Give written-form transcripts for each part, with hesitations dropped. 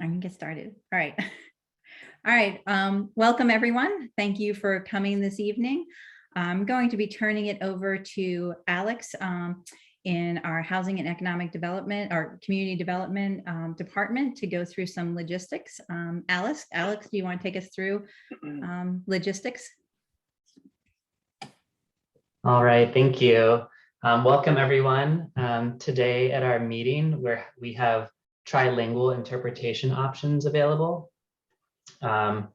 I can get started. All right. All right. Welcome, everyone. Thank you for coming this evening. I'm going to be turning it over to Alex in our Housing and Economic Development, our Community Development Department to go through some logistics. Alex, do you want to take us through logistics? All right, thank you. Welcome, everyone. Today at our meeting, where we have trilingual interpretation options available. All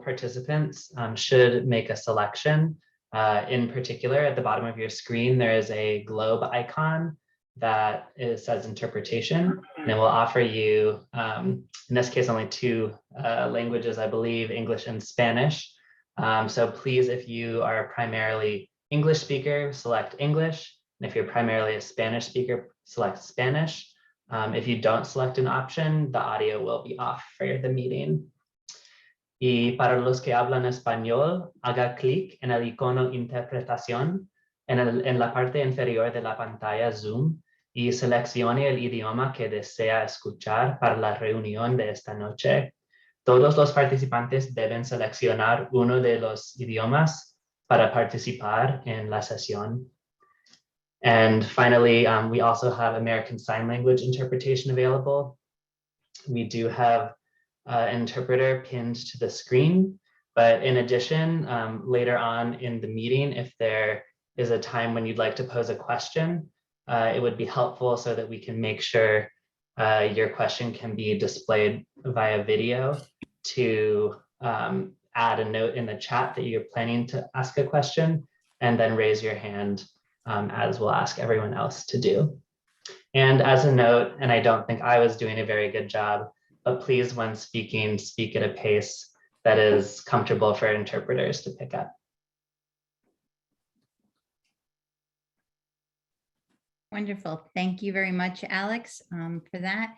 participants should make a selection. In particular, at the bottom of your screen, there is a globe icon that says interpretation, and it will offer you, in this case, only two languages, I believe, English and Spanish. So please, if you are primarily English speaker, select English. And if you're primarily a Spanish speaker, select Spanish. If you don't select an option, the audio will be off for the meeting. Y para los que hablan español, haga clic en el icono interpretación en la parte inferior de la pantalla Zoom y seleccione el idioma que desea escuchar para la reunión de esta noche. Todos los participantes deben seleccionar uno de los idiomas para participar en la sesión. And finally, we also have American Sign Language interpretation available. We do have an interpreter pinned to the screen, but in addition, later on in the meeting, if there is a time when you'd like to pose a question, it would be helpful so that we can make sure your question can be displayed via video to add a note in the chat that you're planning to ask a question, and then raise your hand as we'll ask everyone else to do. And as a note, and I don't think I was doing a very good job, but please, when speaking, speak at a pace that is comfortable for interpreters to pick up. Wonderful. Thank you very much, Alex, for that.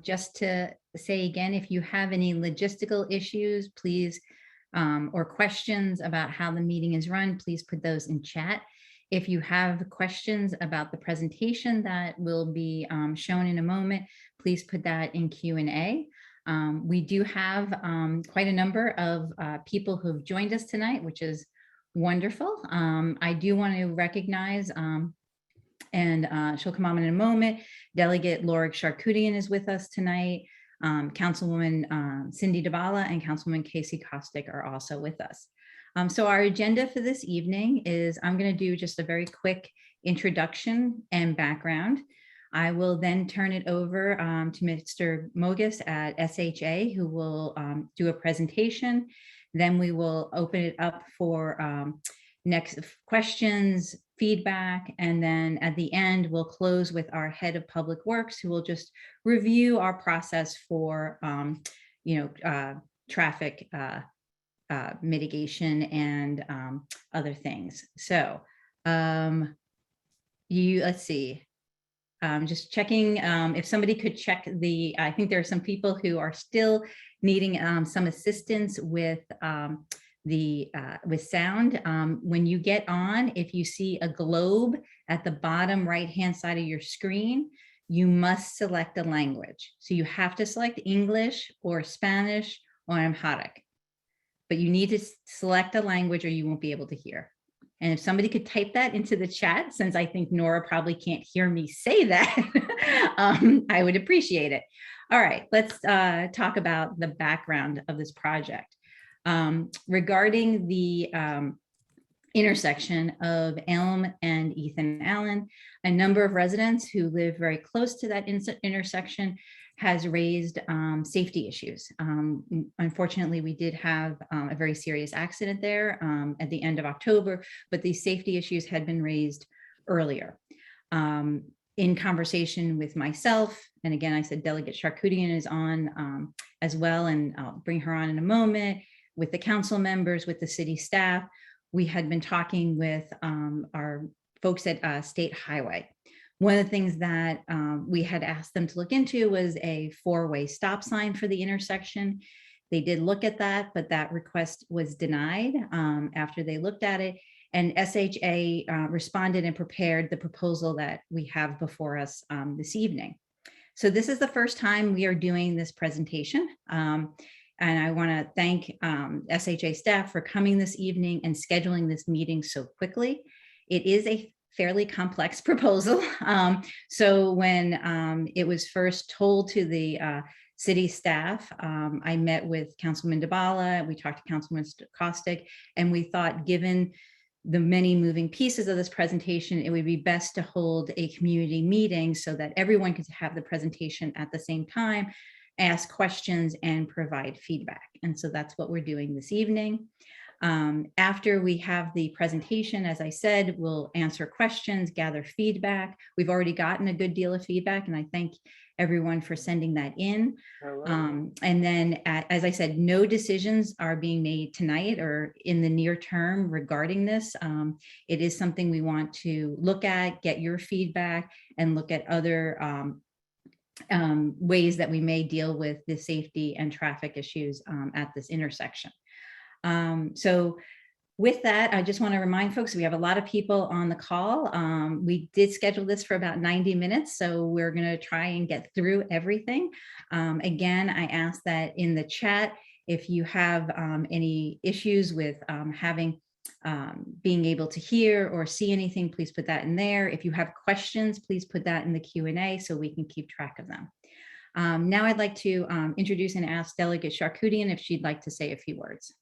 Just to say again, if you have any logistical issues, please, or questions about how the meeting is run, please put those in chat. If you have questions about the presentation that will be shown in a moment, please put that in Q&A. We do have quite a number of people who have joined us tonight, which is wonderful. I do want to recognize, and she'll come on in a moment, Delegate Laura Charkoudian is with us tonight. Councilwoman Cindy Dabala and Councilwoman Casey Kostick are also with us. So our agenda for this evening is I'm going to do just a very quick introduction and background. I will then turn it over to Mr. Mogus at SHA, who will do a presentation. Then we will open it up for next questions, feedback, and then at the end, we'll close with our head of public works, who will just review our process for traffic mitigation and other things. So let's see. Just checking if somebody could check I think there are some people who are still needing some assistance with sound. When you get on, if you see a globe at the bottom right-hand side of your screen, you must select a language. So you have to select English or Spanish or Amharic, but you need to select a language or you won't be able to hear. And if somebody could type that into the chat, since I think Nora probably can't hear me say that, I would appreciate it. All right, let's talk about the background of this project. Regarding the intersection of Elm and Ethan Allen, a number of residents who live very close to that intersection has raised safety issues. Unfortunately, we did have a very serious accident there at the end of October, but these safety issues had been raised earlier. In conversation with myself, and again, I said Delegate Charkoudian is on as well, and I'll bring her on in a moment, with the council members, with the city staff, we had been talking with our folks at State Highway. One of the things that we had asked them to look into was a 4-way stop sign for the intersection. They did look at that, but that request was denied after they looked at it. And SHA responded and prepared the proposal that we have before us this evening. So this is the first time we are doing this presentation. And I want to thank SHA staff for coming this evening and scheduling this meeting so quickly. It is a fairly complex proposal. So when it was first told to the city staff, I met with Councilman DeBala, we talked to Councilman Kostick, and we thought, given the many moving pieces of this presentation, it would be best to hold a community meeting so that everyone could have the presentation at the same time, ask questions, and provide feedback. And so that's what we're doing this evening. After we have the presentation, as I said, we'll answer questions, gather feedback. We've already gotten a good deal of feedback, and I thank everyone for sending that in. And then, as I said, no decisions are being made tonight or in the near term regarding this. It is something we want to look at, get your feedback, and look at other ways that we may deal with the safety and traffic issues at this intersection. So with that, I just want to remind folks, we have a lot of people on the call. We did schedule this for about 90 minutes, so we're going to try and get through everything. Again, I ask that in the chat, if you have any issues with being able to hear or see anything, please put that in there. If you have questions, please put that in the Q&A so we can keep track of them. Now I'd like to introduce and ask Delegate Charkoudian if she'd like to say a few words.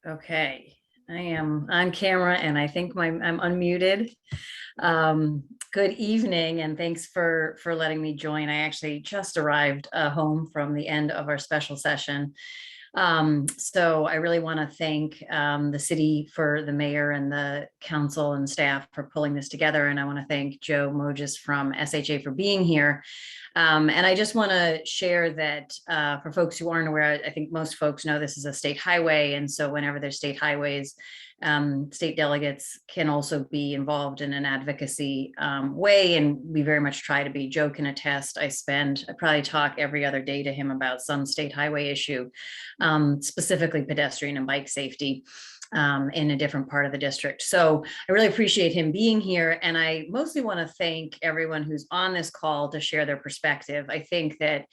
Okay, I am on camera and I think I'm unmuted. Good evening and thanks for letting me join. I actually just arrived home from the end of our special session. So I really want to thank the city, for the mayor and the council and staff for pulling this together. And I want to thank Joe Moges from SHA for being here. And I just want to share that for folks who aren't aware, I think most folks know this is a state highway. And so whenever there's state highways, state delegates can also be involved in an advocacy way. And we very much try to be. Joe can attest. I probably talk every other day to him about some state highway issue, specifically pedestrian and bike safety. In a different part of the district. So I really appreciate him being here. And I mostly want to thank everyone who's on this call to share their perspective. I think that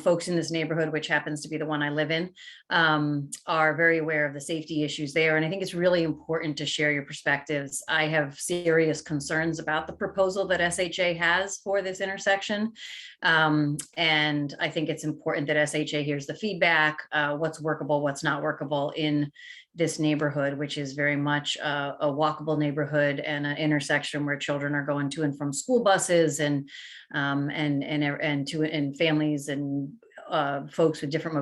folks in this neighborhood, which happens to be the one I live in, are very aware of the safety issues there. And I think it's really important to share your perspectives. I have serious concerns about the proposal that SHA has for this intersection. And I think it's important that SHA hears the feedback, what's workable, what's not workable in this neighborhood, which is very much a walkable neighborhood and an intersection where children are going to and from school buses and families and folks with different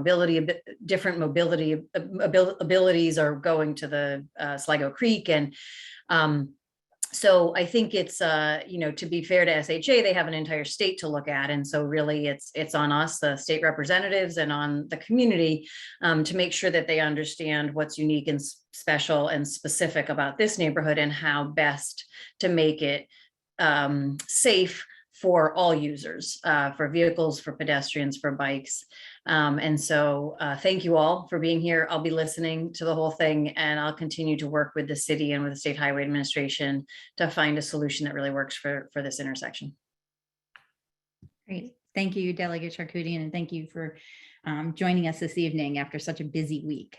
mobility abilities are going to the Sligo Creek. And so I think it's, to be fair to SHA, they have an entire state to look at. And so really it's on us, the state representatives, and on the community to make sure that they understand what's unique and special and specific about this neighborhood and how best to make it safe for all users, for vehicles, for pedestrians, for bikes. And so thank you all for being here. I'll be listening to the whole thing, and I'll continue to work with the city and with the State Highway Administration to find a solution that really works for this intersection. Great. Thank you, Delegate Charkoudian, and thank you for joining us this evening after such a busy week.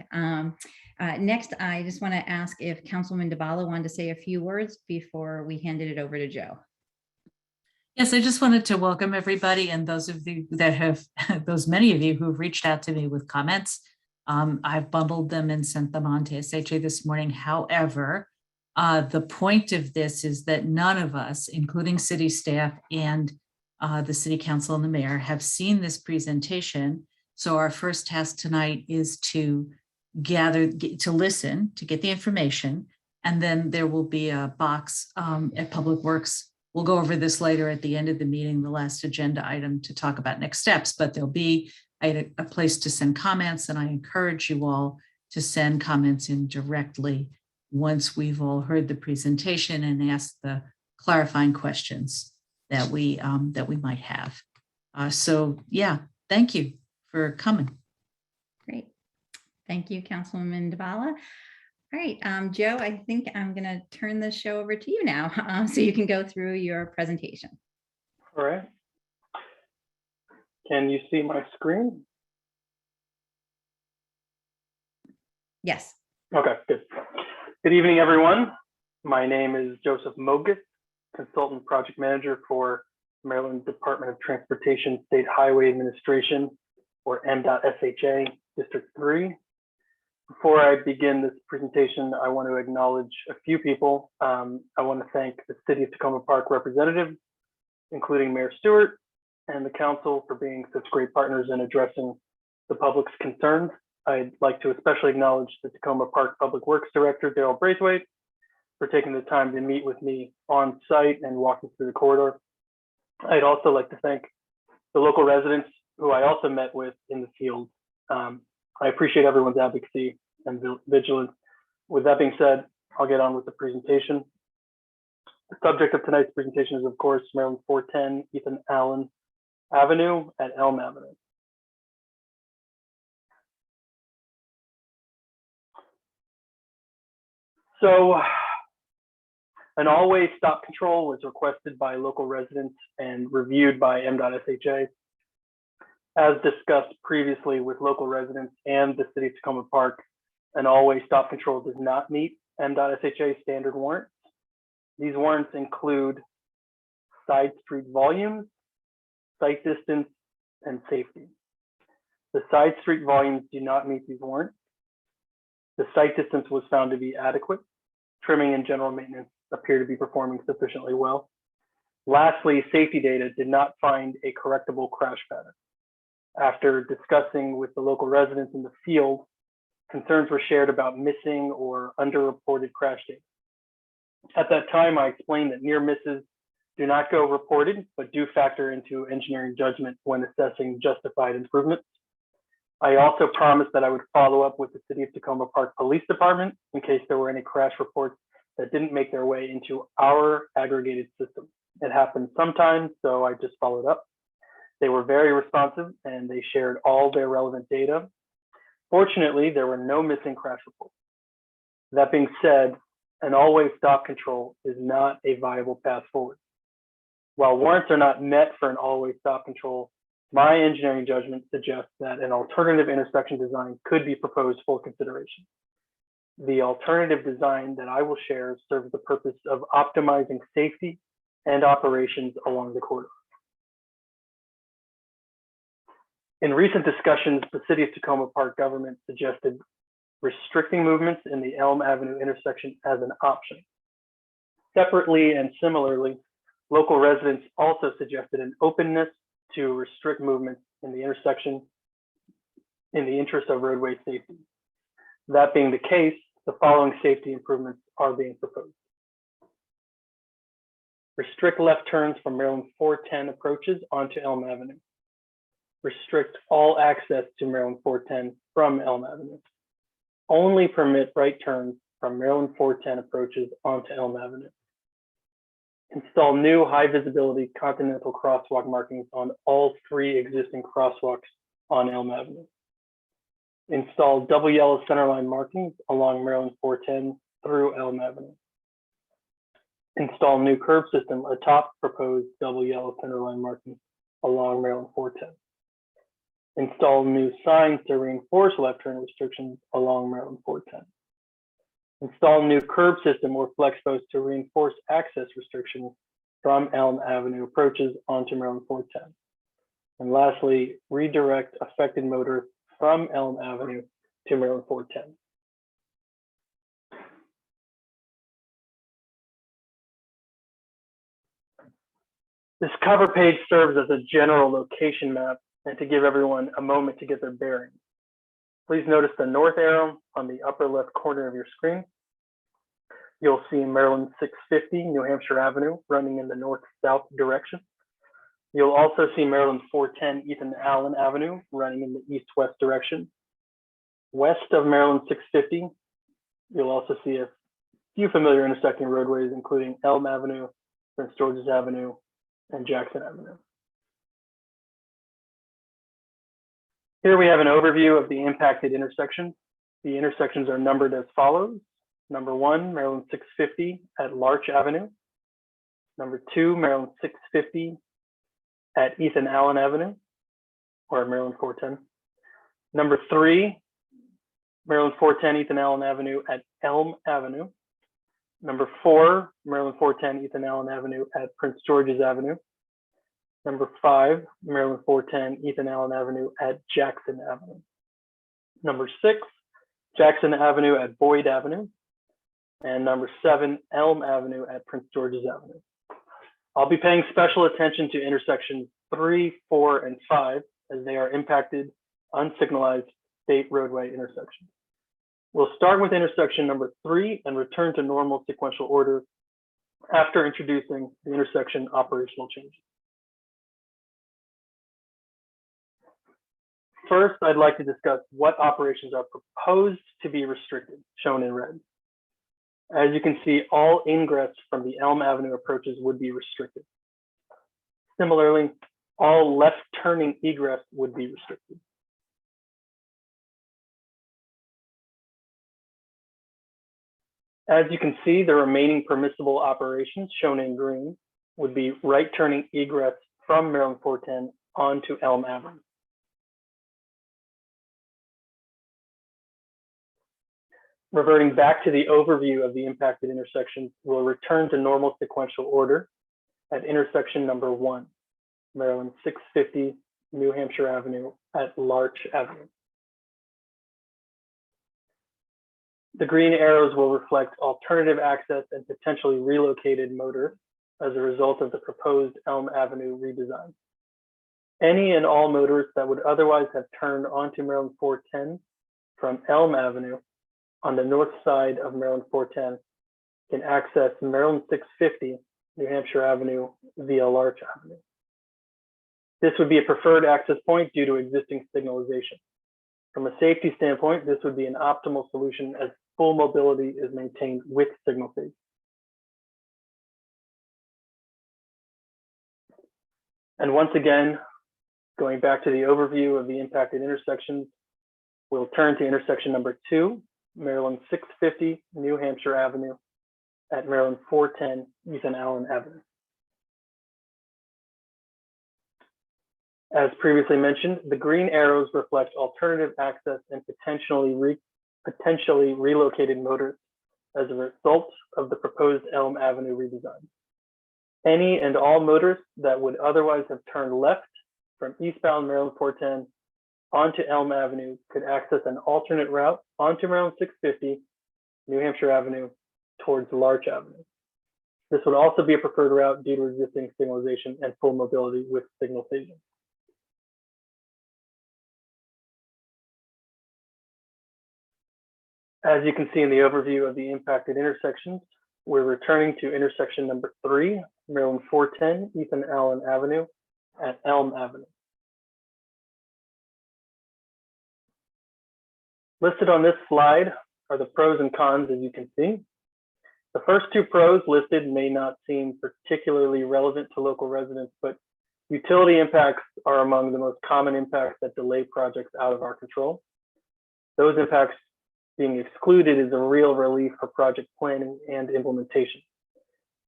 Next, I just want to ask if Councilman DeBala wanted to say a few words before we handed it over to Joe. Yes, I just wanted to welcome everybody, and those of you that have, many of you who have reached out to me with comments. I've bundled them and sent them on to SHA this morning. However, the point of this is that none of us, including city staff and the city council and the mayor, have seen this presentation. So our first task tonight is to listen, to get the information, and then there will be a box at Public Works. We'll go over this later at the end of the meeting, the last agenda item, to talk about next steps, but there'll be a place to send comments, and I encourage you all to send comments in directly once we've all heard the presentation and asked the clarifying questions that we might have. So yeah, thank you for coming. Great. Thank you, Councilwoman DeBala. All right, Joe, I think I'm going to turn the show over to you now so you can go through your presentation. All right. Can you see my screen? Yes. Okay, good. Good evening, everyone. My name is Joseph Mogus, Consultant Project Manager for Maryland Department of Transportation State Highway Administration, or M.SHA District 3. Before I begin this presentation, I want to acknowledge a few people. I want to thank the City of Takoma Park representatives, including Mayor Stewart, and the council for being such great partners in addressing the public's concerns. I'd like to especially acknowledge the Takoma Park Public Works Director, Daryl Braithwaite, for taking the time to meet with me on site and walking through the corridor. I'd also like to thank the local residents who I also met with in the field. I appreciate everyone's advocacy and vigilance. With that being said, I'll get on with the presentation. The subject of tonight's presentation is, of course, Maryland 410 Ethan Allen Avenue at Elm Avenue. So an all-way stop control was requested by local residents and reviewed by M.SHA. As discussed previously with local residents and the City of Takoma Park, an all-way stop control does not meet M.SHA standard warrants. These warrants include side street volumes, sight distance, and safety. The side street volumes do not meet these warrants. The sight distance was found to be adequate. Trimming and general maintenance appear to be performing sufficiently well. Lastly, safety data did not find a correctable crash pattern. After discussing with the local residents in the field, concerns were shared about missing or underreported crash data. At that time, I explained that near misses do not go reported, but do factor into engineering judgment when assessing justified improvements. I also promised that I would follow up with the City of Takoma Park Police Department in case there were any crash reports that didn't make their way into our aggregated system. It happens sometimes, so I just followed up. They were very responsive and they shared all their relevant data. Fortunately, there were no missing crash reports. That being said, an all-way stop control is not a viable path forward. While warrants are not met for an all-way stop control, my engineering judgment suggests that an alternative intersection design could be proposed for consideration. The alternative design that I will share serves the purpose of optimizing safety and operations along the corridor. In recent discussions, the City of Takoma Park government suggested restricting movements in the Elm Avenue intersection as an option. Separately and similarly, local residents also suggested an openness to restrict movements in the intersection in the interest of roadway safety. That being the case, the following safety improvements are being proposed. Restrict left turns from Maryland 410 approaches onto Elm Avenue. Restrict all access to Maryland 410 from Elm Avenue. Only permit right turns from Maryland 410 approaches onto Elm Avenue. Install new high visibility continental crosswalk markings on all 3 existing crosswalks on Elm Avenue. Install double yellow centerline markings along Maryland 410 through Elm Avenue. Install new curb system atop proposed double yellow centerline markings along Maryland 410. Install new signs to reinforce left turn restrictions along Maryland 410. Install new curb system or flex posts to reinforce access restrictions from Elm Avenue approaches onto Maryland 410. And lastly, redirect affected motorists from Elm Avenue to Maryland 410. This cover page serves as a general location map and to give everyone a moment to get their bearings. Please notice the north arrow on the upper left corner of your screen. You'll see Maryland 650 New Hampshire Avenue running in the north-south direction. You'll also see Maryland 410 Ethan Allen Avenue running in the east-west direction. West of Maryland 650, you'll also see a few familiar intersecting roadways, including Elm Avenue, Prince George's Avenue, and Jackson Avenue. Here we have an overview of the impacted intersections. The intersections are numbered as follows. Number 1, Maryland 650 at Larch Avenue. Number 2, Maryland 650 at Ethan Allen Avenue, or Maryland 410. Number 3, Maryland 410 Ethan Allen Avenue at Elm Avenue. Number 4, Maryland 410 Ethan Allen Avenue at Prince George's Avenue. Number 5, Maryland 410 Ethan Allen Avenue at Jackson Avenue. Number 6, Jackson Avenue at Boyd Avenue. And number 7, Elm Avenue at Prince George's Avenue. I'll be paying special attention to intersections 3, 4, and 5 as they are impacted, unsignalized state roadway intersections. We'll start with intersection number 3 and return to normal sequential order after introducing the intersection operational changes. First, I'd like to discuss what operations are proposed to be restricted, shown in red. As you can see, all ingress from the Elm Avenue approaches would be restricted. Similarly, all left turning egress would be restricted. As you can see, the remaining permissible operations, shown in green, would be right turning egress from Maryland 410 onto Elm Avenue. Reverting back to the overview of the impacted intersections, we'll return to normal sequential order at intersection number 1, Maryland 650 New Hampshire Avenue at Larch Avenue. The green arrows will reflect alternative access and potentially relocated motorists as a result of the proposed Elm Avenue redesign. Any and all motorists that would otherwise have turned onto Maryland 410 from Elm Avenue on the north side of Maryland 410 can access Maryland 650 New Hampshire Avenue via Larch Avenue. This would be a preferred access point due to existing signalization. From a safety standpoint, this would be an optimal solution as full mobility is maintained with signal phase. And once again, going back to the overview of the impacted intersections, we'll turn to intersection number 2, Maryland 650 New Hampshire Avenue at Maryland 410 Ethan Allen Avenue. As previously mentioned, the green arrows reflect alternative access and potentially relocated motorists as a result of the proposed Elm Avenue redesign. Any and all motorists that would otherwise have turned left from eastbound Maryland 410 onto Elm Avenue could access an alternate route onto Maryland 650 New Hampshire Avenue towards Larch Avenue. This would also be a preferred route due to existing signalization and full mobility with signal phasing. As you can see in the overview of the impacted intersections, we're returning to intersection number 3, Maryland 410 Ethan Allen Avenue at Elm Avenue. Listed on this slide are the pros and cons, as you can see. The first 2 pros listed may not seem particularly relevant to local residents, but utility impacts are among the most common impacts that delay projects out of our control. Those impacts being excluded is a real relief for project planning and implementation.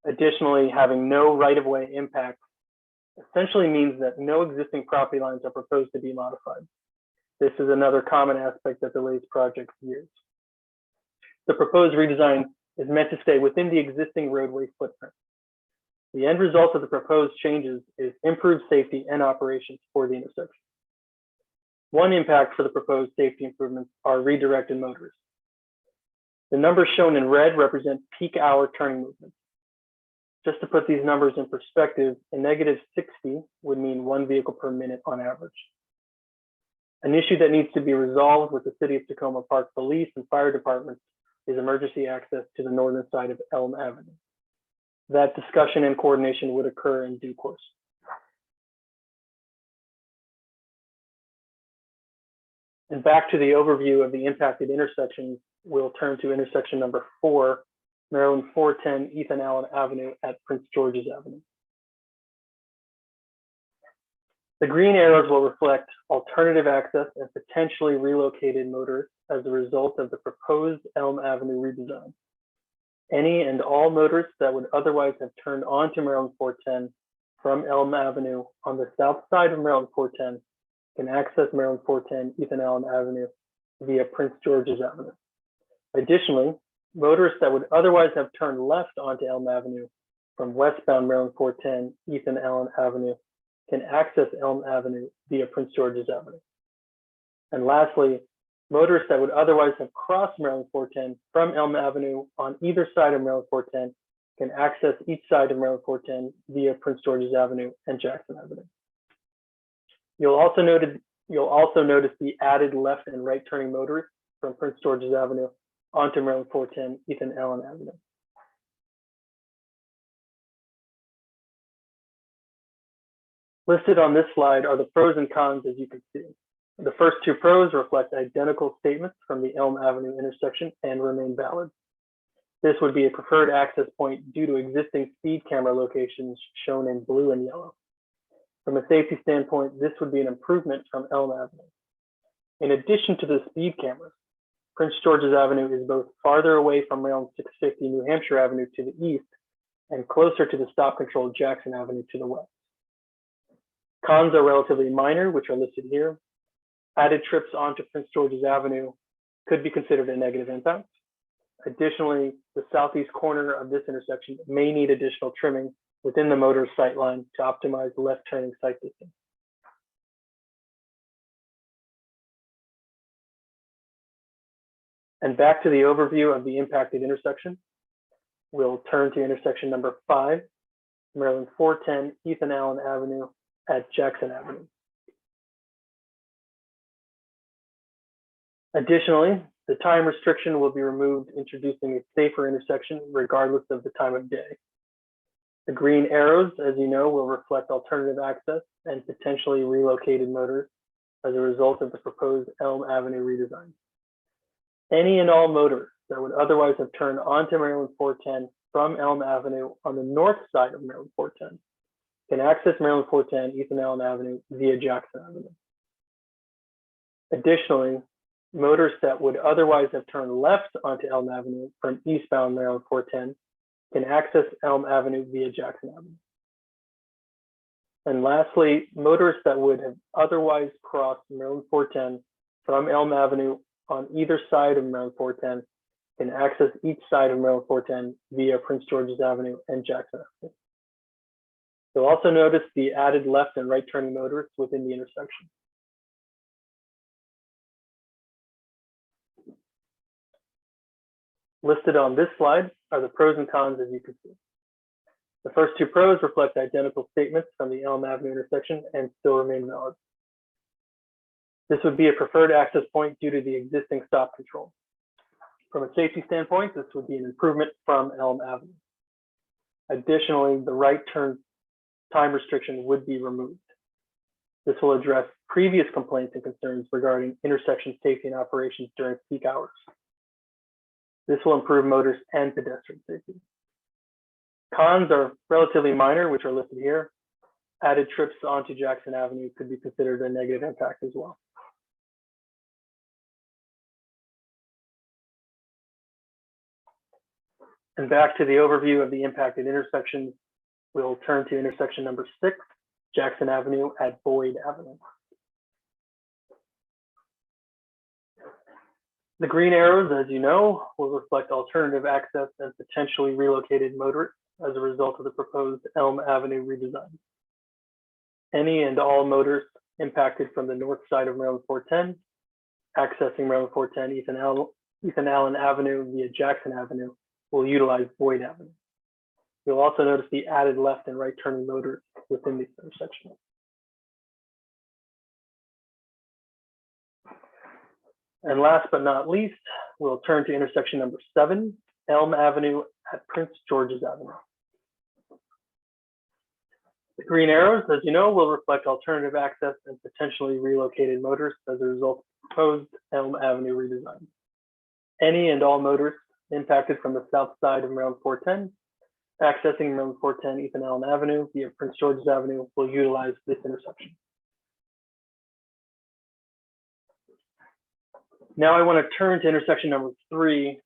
Additionally, having no right-of-way impacts essentially means that no existing property lines are proposed to be modified. This is another common aspect that delays projects years. The proposed redesign is meant to stay within the existing roadway footprint. The end result of the proposed changes is improved safety and operations for the intersection. One impact for the proposed safety improvements are redirected motorists. The numbers shown in red represent peak hour turning movements. Just to put these numbers in perspective, a -60 would mean 1 vehicle per minute on average. An issue that needs to be resolved with the City of Takoma Park Police and Fire Departments is emergency access to the northern side of Elm Avenue. That discussion and coordination would occur in due course. And back to the overview of the impacted intersections, we'll turn to intersection number 4, Maryland 410 Ethan Allen Avenue at Prince George's Avenue. The green arrows will reflect alternative access and potentially relocated motorists as a result of the proposed Elm Avenue redesign. Any and all motorists that would otherwise have turned onto Maryland 410 from Elm Avenue on the south side of Maryland 410 can access Maryland 410 Ethan Allen Avenue via Prince George's Avenue. Additionally, motorists that would otherwise have turned left onto Elm Avenue from westbound Maryland 410 Ethan Allen Avenue can access Elm Avenue via Prince George's Avenue. And lastly, motorists that would otherwise have crossed Maryland 410 from Elm Avenue on either side of Maryland 410 can access each side of Maryland 410 via Prince George's Avenue and Jackson Avenue. You'll also notice the added left and right turning motorists from Prince George's Avenue onto Maryland 410 Ethan Allen Avenue. Listed on this slide are the pros and cons, as you can see. The first two pros reflect identical statements from the Elm Avenue intersection and remain valid. This would be a preferred access point due to existing speed camera locations shown in blue and yellow. From a safety standpoint, this would be an improvement from Elm Avenue. In addition to the speed cameras, Prince George's Avenue is both farther away from Maryland 650 New Hampshire Avenue to the east and closer to the stop control Jackson Avenue to the west. Cons are relatively minor, which are listed here. Added trips onto Prince George's Avenue could be considered a negative impact. Additionally, the southeast corner of this intersection may need additional trimming within the motorist sight line to optimize left turning sight distance. And back to the overview of the impacted intersection. We'll turn to intersection number 5, Maryland 410 Ethan Allen Avenue at Jackson Avenue. Additionally, the time restriction will be removed, introducing a safer intersection regardless of the time of day. The green arrows, as you know, will reflect alternative access and potentially relocated motorists as a result of the proposed Elm Avenue redesign. Any and all motorists that would otherwise have turned onto Maryland 410 from Elm Avenue on the north side of Maryland 410 can access Maryland 410 Ethan Allen Avenue via Jackson Avenue. Additionally, motorists that would otherwise have turned left onto Elm Avenue from eastbound Maryland 410 can access Elm Avenue via Jackson Avenue. And lastly, motorists that would have otherwise crossed Maryland 410 from Elm Avenue on either side of Maryland 410 can access each side of Maryland 410 via Prince George's Avenue and Jackson Avenue. You'll also notice the added left and right turning motorists within the intersection. Listed on this slide are the pros and cons, as you can see. The first two pros reflect identical statements from the Elm Avenue intersection and still remain valid. This would be a preferred access point due to the existing stop control. From a safety standpoint, this would be an improvement from Elm Avenue. Additionally, the right turn time restriction would be removed. This will address previous complaints and concerns regarding intersection safety and operations during peak hours. This will improve motorist and pedestrian safety. Cons are relatively minor, which are listed here. Added trips onto Jackson Avenue could be considered a negative impact as well. And back to the overview of the impacted intersections, we'll turn to intersection number 6, Jackson Avenue at Boyd Avenue. The green arrows, as you know, will reflect alternative access and potentially relocated motorists as a result of the proposed Elm Avenue redesign. Any and all motorists impacted from the north side of Maryland 410, accessing Maryland 410 Ethan Allen Avenue via Jackson Avenue will utilize Boyd Avenue. You'll also notice the added left and right turning motorists within these intersections. And last but not least, we'll turn to intersection number 7, Elm Avenue at Prince George's Avenue. The green arrows, as you know, will reflect alternative access and potentially relocated motorists as a result of the proposed Elm Avenue redesign. Any and all motorists impacted from the south side of Maryland 410, accessing Maryland 410 Ethan Allen Avenue via Prince George's Avenue will utilize this intersection. Now I want to turn to intersection number 3,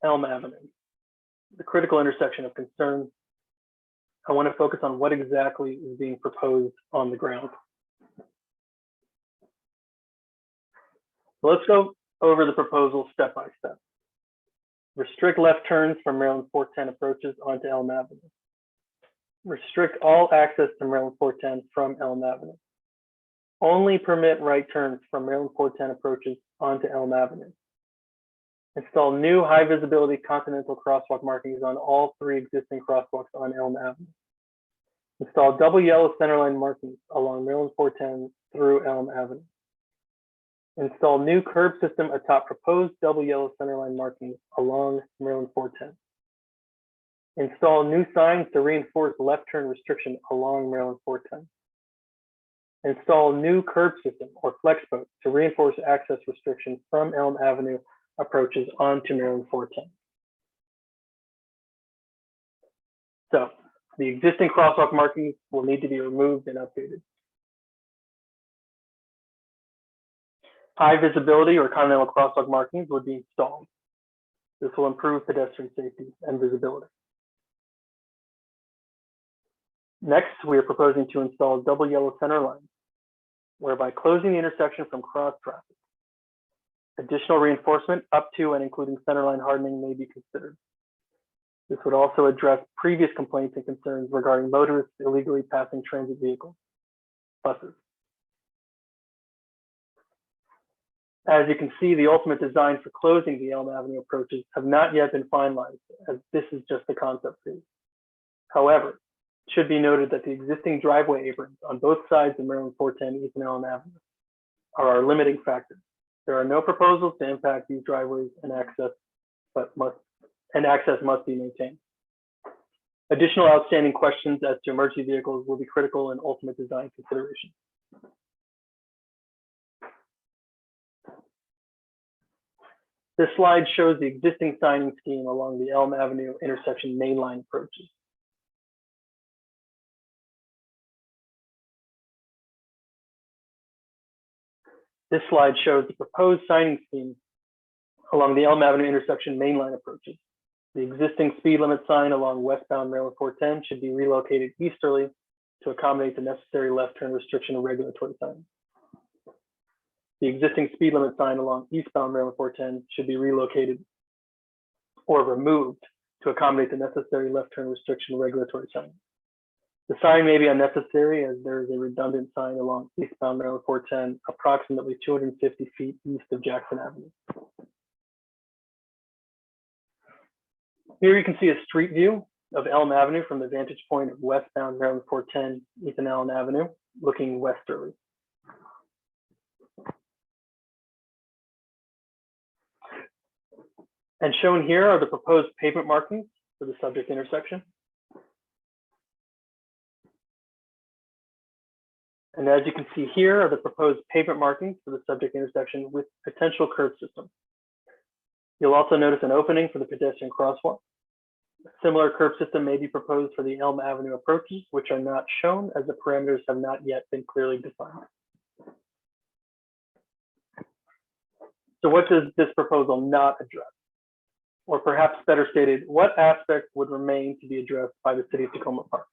Elm Avenue. the critical intersection of concern, I want to focus on what exactly is being proposed on the ground. So let's go over the proposal step by step. Restrict left turns from Maryland 410 approaches onto Elm Avenue. Restrict all access to Maryland 410 from Elm Avenue. Only permit right turns from Maryland 410 approaches onto Elm Avenue. Install new high visibility continental crosswalk markings on all 3 existing crosswalks on Elm Avenue. Install double yellow centerline markings along Maryland 410 through Elm Avenue. Install new curb system atop proposed double yellow centerline markings along Maryland 410. Install new signs to reinforce left turn restriction along Maryland 410. Install new curb system or flex post to reinforce access restriction from Elm Avenue approaches onto Maryland 410. So the existing crosswalk markings will need to be removed and updated. High visibility or continental crosswalk markings would be installed. This will improve pedestrian safety and visibility. Next, we are proposing to install double yellow center lines, whereby closing the intersection from cross traffic. Additional reinforcement up to and including centerline hardening may be considered. This would also address previous complaints and concerns regarding motorists illegally passing transit vehicles, buses. As you can see, the ultimate design for closing the Elm Avenue approaches have not yet been finalized, as this is just the concept phase. However, it should be noted that the existing driveway aprons on both sides of Maryland 410 East and Elm Avenue are our limiting factor. There are no proposals to impact these driveways, and access must be maintained. Additional outstanding questions as to emergency vehicles will be critical in ultimate design consideration. This slide shows the existing signing scheme along the Elm Avenue intersection mainline approaches. This slide shows the proposed signing scheme along the Elm Avenue intersection mainline approaches. The existing speed limit sign along westbound Maryland 410 should be relocated easterly to accommodate the necessary left turn restriction and regulatory signs. The existing speed limit sign along eastbound Maryland 410 should be relocated or removed to accommodate the necessary left turn restriction and regulatory signs. The sign may be unnecessary as there is a redundant sign along eastbound Maryland 410, approximately 250 feet east of Jackson Avenue. Here you can see a street view of Elm Avenue from the vantage point of westbound Maryland 410 East and Allen Avenue, looking westerly. And shown here are the proposed pavement markings for the subject intersection. And as you can see here are the proposed pavement markings for the subject intersection with potential curb system. You'll also notice an opening for the pedestrian crosswalk. A similar curb system may be proposed for the Elm Avenue approaches, which are not shown as the parameters have not yet been clearly defined. So what does this proposal not address? Or perhaps better stated, what aspects would remain to be addressed by the City of Takoma Park?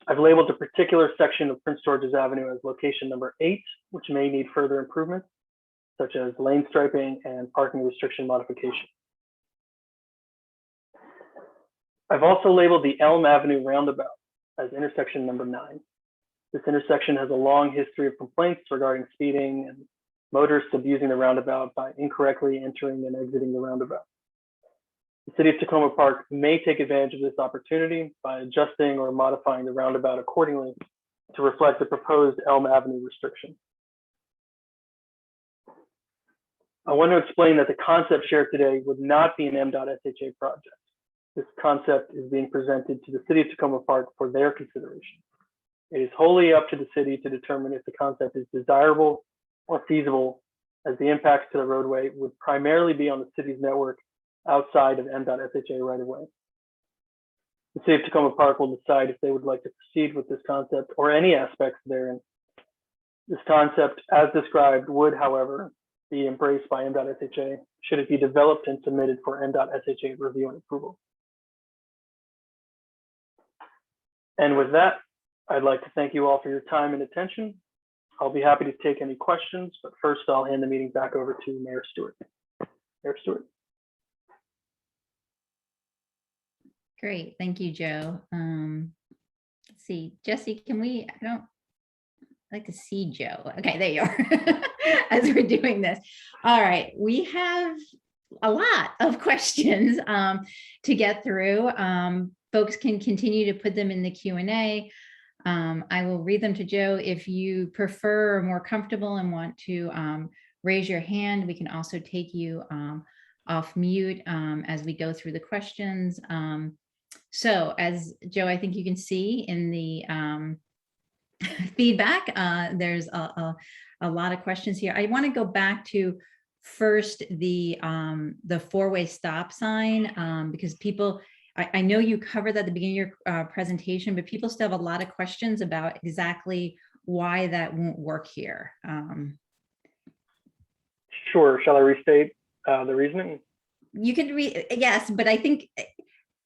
I've labeled a particular section of Prince George's Avenue as location number 8, which may need further improvements, such as lane striping and parking restriction modification. I've also labeled the Elm Avenue roundabout as intersection number 9. This intersection has a long history of complaints regarding speeding and motorists abusing the roundabout by incorrectly entering and exiting the roundabout. The City of Takoma Park may take advantage of this opportunity by adjusting or modifying the roundabout accordingly to reflect the proposed Elm Avenue restriction. I want to explain that the concept shared today would not be an M.SHA project. This concept is being presented to the City of Takoma Park for their consideration. It is wholly up to the city to determine if the concept is desirable or feasible, as the impacts to the roadway would primarily be on the city's network outside of M.SHA right of way. The City of Takoma Park will decide if they would like to proceed with this concept or any aspects therein. This concept, as described, would, however, be embraced by M.SHA should it be developed and submitted for M.SHA review and approval. And with that, I'd like to thank you all for your time and attention. I'll be happy to take any questions, but first I'll hand the meeting back over to Mayor Stewart. Mayor Stewart. Great, thank you, Joe. Let's see, Jesse, I don't like to see Joe. Okay, there you are. As we're doing this. All right, we have a lot of questions to get through. Folks can continue to put them in the Q&A. I will read them to Joe. If you prefer or more comfortable and want to raise your hand, we can also take you off mute as we go through the questions. So as Joe, I think you can see in the feedback, there's a lot of questions here. I want to go back to first the four-way stop sign because people, I know you covered that at the beginning of your presentation, but people still have a lot of questions about exactly why that won't work here. Sure. Shall I restate the reasoning? You can read, yes, but I think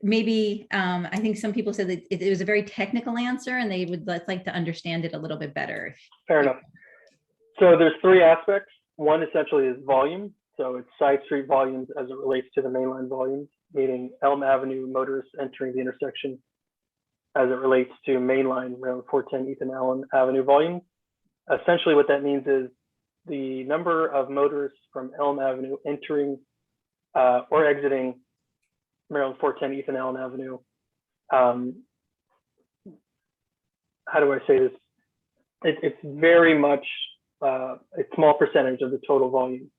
maybe I think some people said that it was a very technical answer and they would like to understand it a little bit better. Fair enough. So there's three aspects. One essentially is volume. So it's side street volumes as it relates to the mainline volumes, meaning Elm Avenue motorists entering the intersection as it relates to mainline Maryland 410 Ethan Allen Avenue volume. Essentially what that means is the number of motorists from Elm Avenue entering or exiting Maryland 410 Ethan Allen Avenue. How do I say this? It's very much a small percentage of the total volume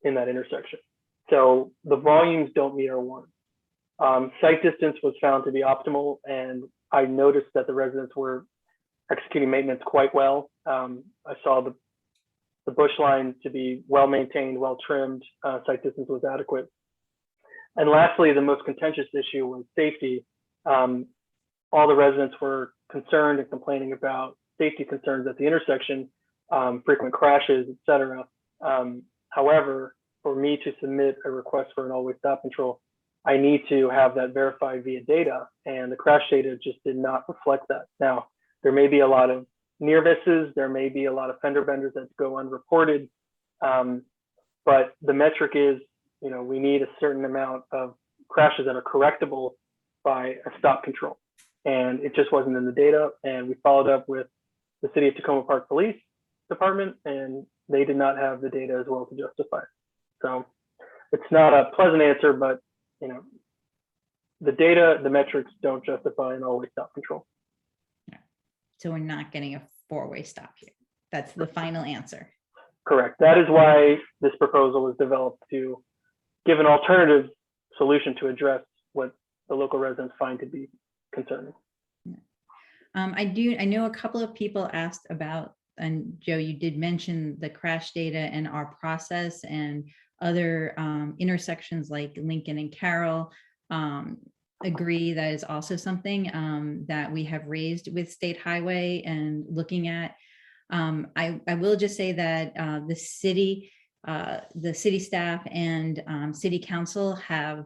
in that intersection. So the volumes don't meet our one. Sight distance was found to be optimal, and I noticed that the residents were executing maintenance quite well. I saw the bush line to be well maintained, well trimmed. Sight distance was adequate. And lastly, the most contentious issue was safety. All the residents were concerned and complaining about safety concerns at the intersection, frequent crashes, et cetera. However, for me to submit a request for an all-way stop control, I need to have that verified via data, and the crash data just did not reflect that. Now, there may be a lot of near misses, there may be a lot of fender benders that go unreported, but the metric is, we need a certain amount of crashes that are correctable by a stop control. And it just wasn't in the data. And we followed up with the City of Takoma Park Police Department, and they did not have the data as well to justify it. So it's not a pleasant answer, but the data, the metrics don't justify an all-way stop control. So we're not getting a four-way stop here. That's the final answer. Correct. That is why this proposal was developed, to give an alternative solution to address what the local residents find to be concerning. I know a couple of people asked about, and Joe, you did mention the crash data and our process and other intersections like Lincoln and Carroll. Agree that is also something that we have raised with State Highway and looking at. I will just say that the city staff and city council have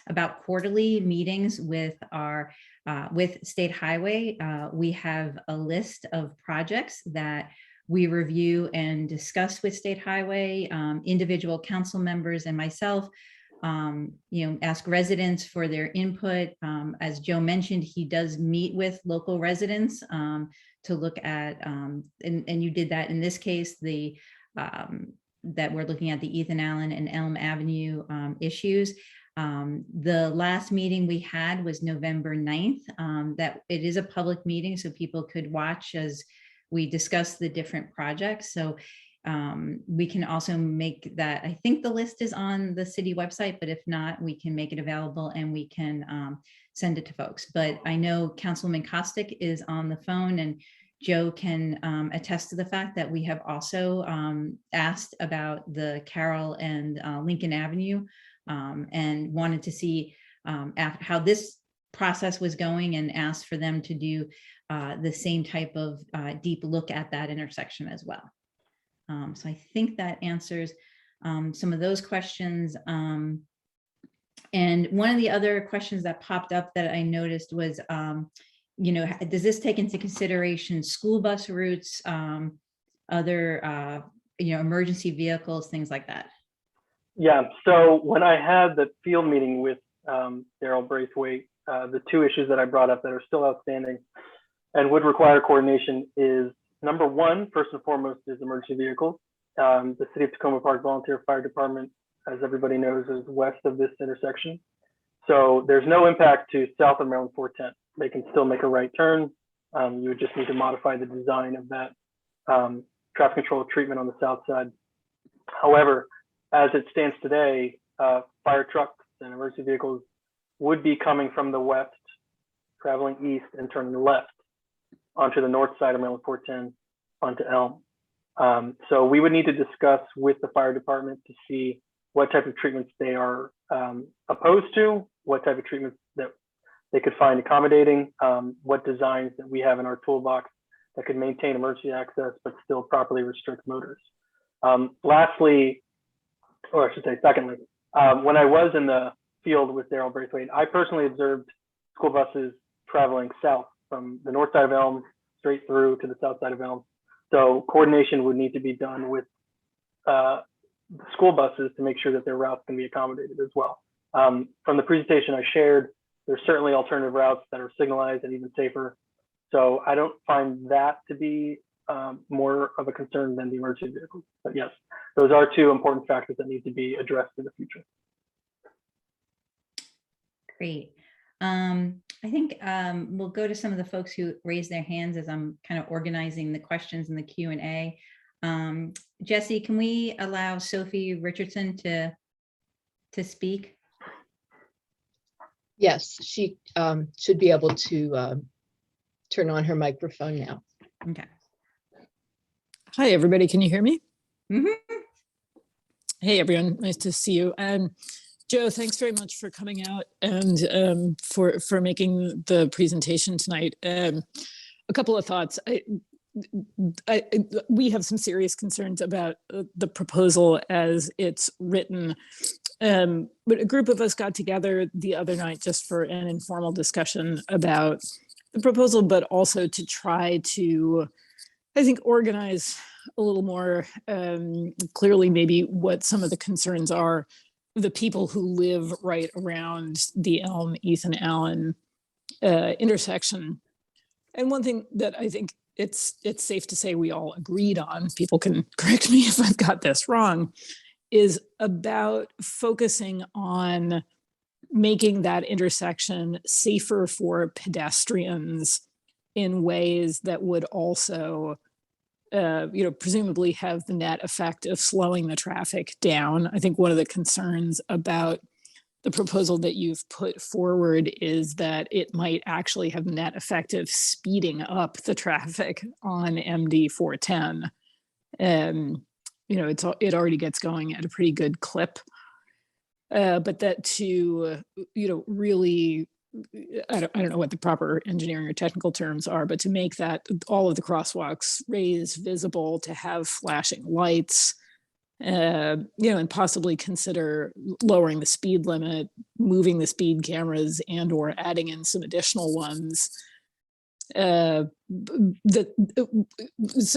about quarterly meetings with with State Highway. We have a list of projects that we review and discuss with State Highway. Individual council members and myself ask residents for their input. As Joe mentioned, he does meet with local residents to look at, and you did that in this case, that we're looking at the Ethan Allen and Elm Avenue issues. The last meeting we had was November 9th. That it is a public meeting, so people could watch as we discuss the different projects. So we can also make that, I think the list is on the city website, but if not, we can make it available and we can send it to folks. But I know Councilwoman Kostick is on the phone, and Joe can attest to the fact that we have also asked about the Carroll and Lincoln Avenue and wanted to see how this process was going and asked for them to do the same type of deep look at that intersection as well. So I think that answers some of those questions. And one of the other questions that popped up that I noticed was, does this take into consideration school bus routes, other, emergency vehicles, things like that? Yeah, so when I had the field meeting with Daryl Braithwaite, the two issues that I brought up that are still outstanding and would require coordination is number one, first and foremost, is emergency vehicles. The City of Takoma Park Volunteer Fire Department, as everybody knows, is west of this intersection. So there's no impact to south of Maryland 410. They can still make a right turn. You would just need to modify the design of that traffic control treatment on the south side. However, as it stands today, fire trucks and emergency vehicles would be coming from the west, traveling east and turning left onto the north side of Maryland 410 onto Elm. So we would need to discuss with the fire department to see what type of treatments they are opposed to, what type of treatments that they could find accommodating, what designs that we have in our toolbox that could maintain emergency access but still properly restrict motors. Lastly, or I should say secondly, when I was in the field with Daryl Braithwaite, I personally observed school buses traveling south from the north side of Elm straight through to the south side of Elm. So coordination would need to be done with the school buses to make sure that their routes can be accommodated as well. From the presentation I shared, there's certainly alternative routes that are signalized and even safer. So I don't find that to be more of a concern than the emergency vehicles. But yes, those are two important factors that need to be addressed in the future. Great. I think we'll go to some of the folks who raised their hands as I'm kind of organizing the questions in the Q&A. Jesse, can we allow Sophie Richardson to speak? Yes, she should be able to turn on her microphone now. Okay. Hi, everybody. Can you hear me? Mhm. Hey, everyone. Nice to see you. Joe, thanks very much for coming out and for making the presentation tonight. A couple of thoughts. We have some serious concerns about the proposal as it's written. But a group of us got together the other night just for an informal discussion about the proposal, but also to try to, I think, organize a little more clearly maybe what some of the concerns are, the people who live right around the Elm, Ethan Allen intersection. And one thing that I think it's safe to say we all agreed on, people can correct me if I've got this wrong, is about focusing on making that intersection safer for pedestrians in ways that would also presumably have the net effect of slowing the traffic down. I think one of the concerns about the proposal that you've put forward is that it might actually have net effect of speeding up the traffic on MD 410. It already gets going at a pretty good clip. But that to, really, I don't know what the proper engineering or technical terms are, but to make that all of the crosswalks raised, visible, to have flashing lights, and possibly consider lowering the speed limit, moving the speed cameras, and or adding in some additional ones. So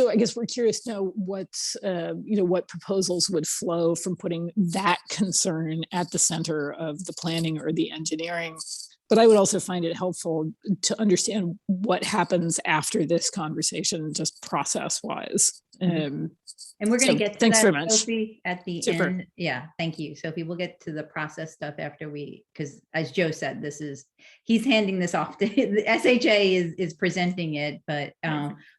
I guess we're curious to know what proposals would flow from putting that concern at the center of the planning or the engineering. But I would also find it helpful to understand what happens after this conversation, just process-wise. And we're going to get to thanks that, very much. Sophie, at the Super. end. Yeah, thank you, Sophie. We'll get to the process stuff after because as Joe said, he's handing this off to the SHA is presenting it, but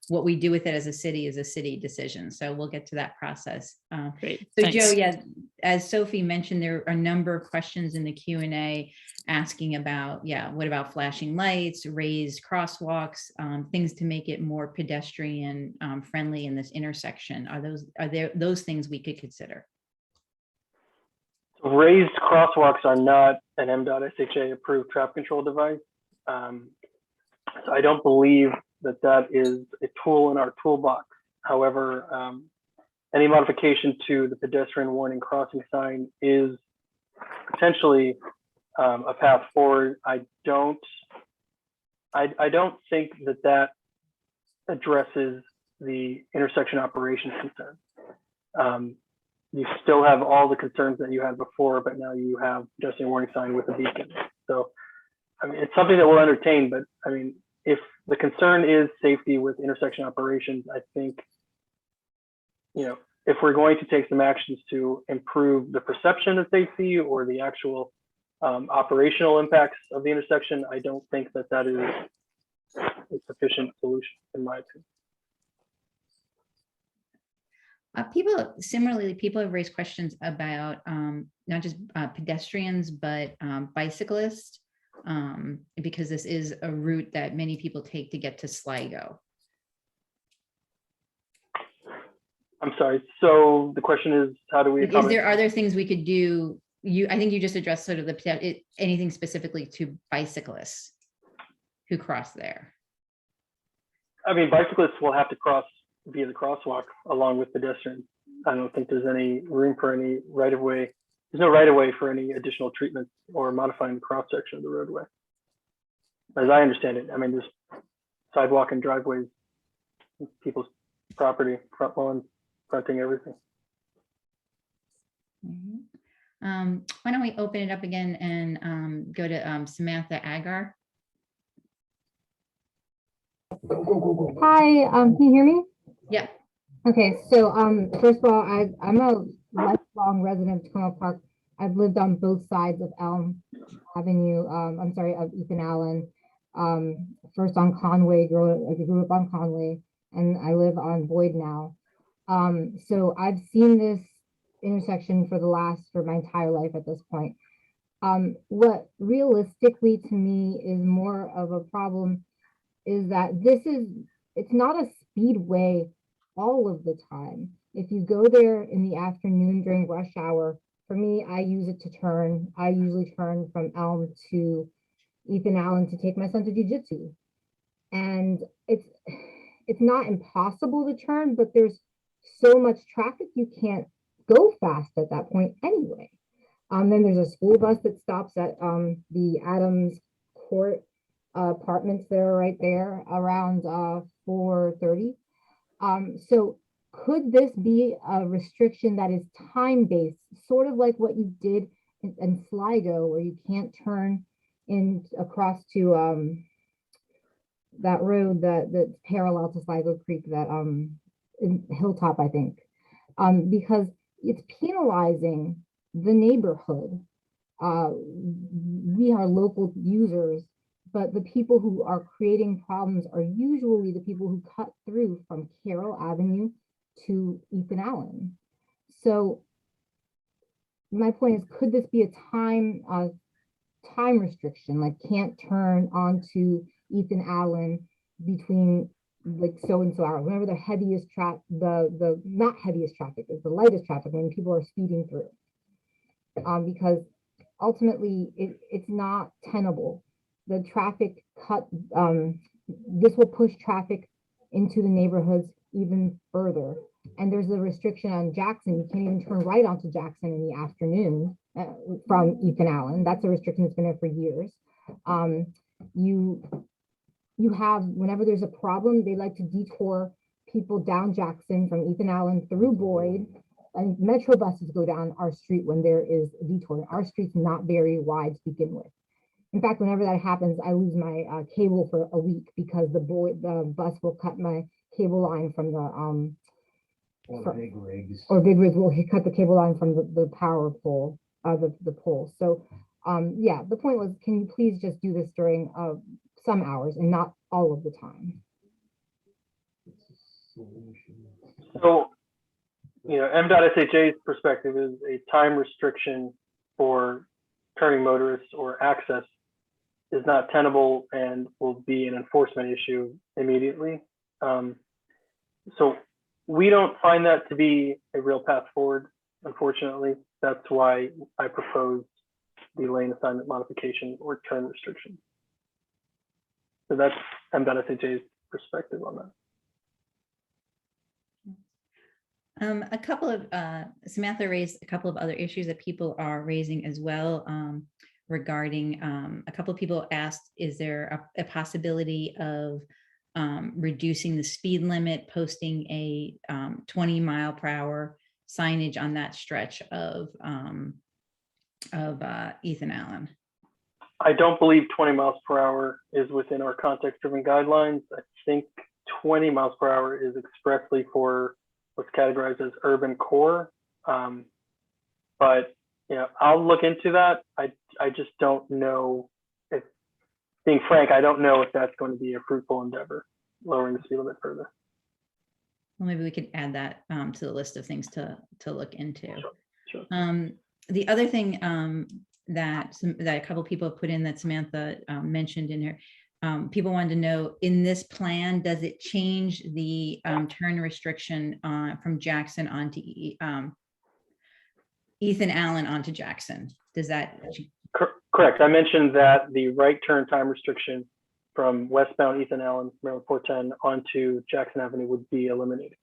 what we do with it as a city is a city decision. So we'll get to that process. Great. So Thanks. Joe, yeah, as Sophie mentioned, there are a number of questions in the Q&A asking about, what about flashing lights, raised crosswalks, things to make it more pedestrian friendly in this intersection? Are there those things we could consider? Raised crosswalks are not an M.SHA approved traffic control device. So I don't believe that is a tool in our toolbox. However, any modification to the pedestrian warning crossing sign is potentially a path forward. I don't think that that addresses the intersection operations concern. You still have all the concerns that you had before, but now you have pedestrian warning sign with a beacon. So, I mean, it's something that we'll entertain, but I mean, if the concern is safety with intersection operations, I think, you know, if we're going to take some actions to improve the perception of safety or the actual operational impacts of the intersection, I don't think that that is a sufficient solution, in my opinion. People have raised questions about not just pedestrians, but bicyclists, because this is a route that many people take to get to Sligo. I'm sorry. So the question is, how do we? Is there other things we could do? I think you just addressed sort of anything specifically to bicyclists who cross there. I mean, bicyclists will have to cross via the crosswalk along with pedestrians. I don't think there's any room for any right of way. There's no right of way for any additional treatments or modifying the cross section of the roadway. As I understand it, I mean, there's sidewalk and driveways, people's property, front lawns, fronting everything. Why don't we open it up again and go to Samantha Agar? Hi, can you hear me? Yeah. Okay, so first of all, I'm a lifelong resident of Takoma Park. I've lived on both sides of Elm Avenue. Of Ethan Allen. First on Conway, I grew up on Conway, and I live on Boyd now. So I've seen this intersection for my entire life at this point. What realistically to me is more of a problem is that it's not a speedway all of the time. If you go there in the afternoon during rush hour, for me, I use it to turn. I usually turn from Elm to Ethan Allen to take my son to jiu-jitsu. And it's not impossible to turn, but there's so much traffic you can't go fast at that point anyway. Then there's a school bus that stops at the Adams Court apartments that are right there around 4:30. So could this be a restriction that is time-based, sort of like what you did in Sligo, where you can't turn in across to that road that's parallel to Sligo Creek, that in Hilltop, I think, because it's penalizing the neighborhood. We are local users, but the people who are creating problems are usually the people who cut through from Carroll Avenue to Ethan Allen. So my point is, could this be a time restriction, like can't turn onto Ethan Allen between like so and so hours, whenever the heaviest traffic, the not heaviest traffic is the lightest traffic, when people are speeding through, because ultimately it's not tenable. The traffic cut, this will push traffic into the neighborhoods even further. And there's a restriction on Jackson. You can't even turn right onto Jackson in the afternoon from Ethan Allen. That's a restriction that's been there for years. You have, whenever there's a problem, they like to detour people down Jackson from Ethan Allen through Boyd, and metro buses go down our street when there is a detour. Our street's not very wide to begin with. In fact, whenever that happens, I lose my cable for a week, because the bus will cut my cable line from the big rigs will cut the cable line from the power pole, the pole. So yeah, the point was, can you please just do this during some hours and not all of the time? So, you know, M.SHA's perspective is a time restriction for turning motorists or access is not tenable and will be an enforcement issue immediately. So we don't find that to be a real path forward, unfortunately. That's why I proposed the lane assignment modification or turn restriction. So that's M.SHA's perspective on that. A couple of, Samantha raised a couple of other issues that people are raising as well, regarding, a couple of people asked, is there a possibility of reducing the speed limit, posting a 20-mile-per-hour signage on that stretch of Ethan Allen? I don't believe 20 miles per hour is within our context-driven guidelines. I think 20 miles per hour is expressly for what's categorized as urban core. But I'll look into that. I just don't know if, being frank, I don't know if that's going to be a fruitful endeavor, lowering the speed limit further. Well, maybe we could add that to the list of things to look into. Sure. The other thing that a couple people put in that Samantha mentioned in here, people wanted to know, in this plan, does it change the turn restriction from Jackson onto Ethan Allen onto Jackson? Does that? Correct. I mentioned that the right turn time restriction from westbound Ethan Allen, Maryland 410 onto Jackson Avenue would be eliminated.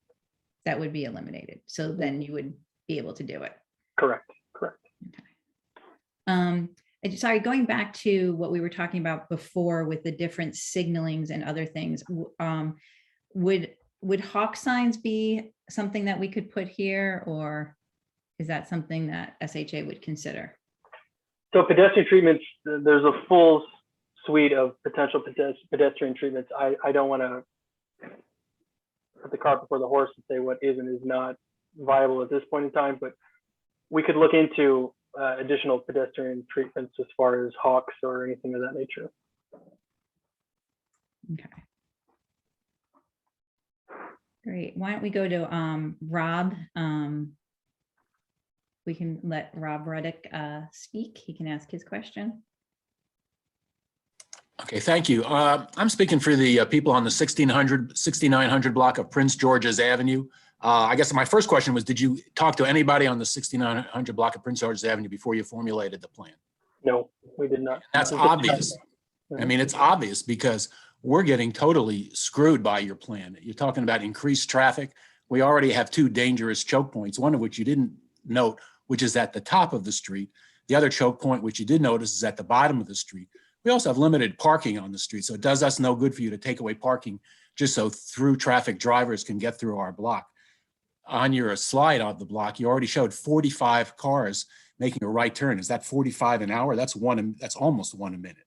That would be eliminated. So then you would be able to do it. Correct. Okay. Sorry, going back to what we were talking about before with the different signalings and other things, would hawk signs be something that we could put here, or is that something that SHA would consider? So pedestrian treatments, there's a full suite of potential pedestrian treatments. I don't want to put the cart before the horse and say what is and is not viable at this point in time, but we could look into additional pedestrian treatments as far as hawks or anything of that nature. Okay. Great. Why don't we go to Rob? We can let Rob Ruddick speak. He can ask his question. Okay, thank you. I'm speaking for the people on the 6900 block of Prince George's Avenue. I guess my first question was, did you talk to anybody on the 6900 block of Prince George's Avenue before you formulated the plan? No, we did not. That's obvious. I mean, it's obvious because we're getting totally screwed by your plan. You're talking about increased traffic. We already have 2 dangerous choke points, one of which you didn't note, which is at the top of the street. The other choke point, which you did notice, is at the bottom of the street. We also have limited parking on the street, so it does us no good for you to take away parking just so through traffic drivers can get through our block. On your slide of the block, you already showed 45 cars making a right turn. Is that 45 an hour? That's almost 1 a minute.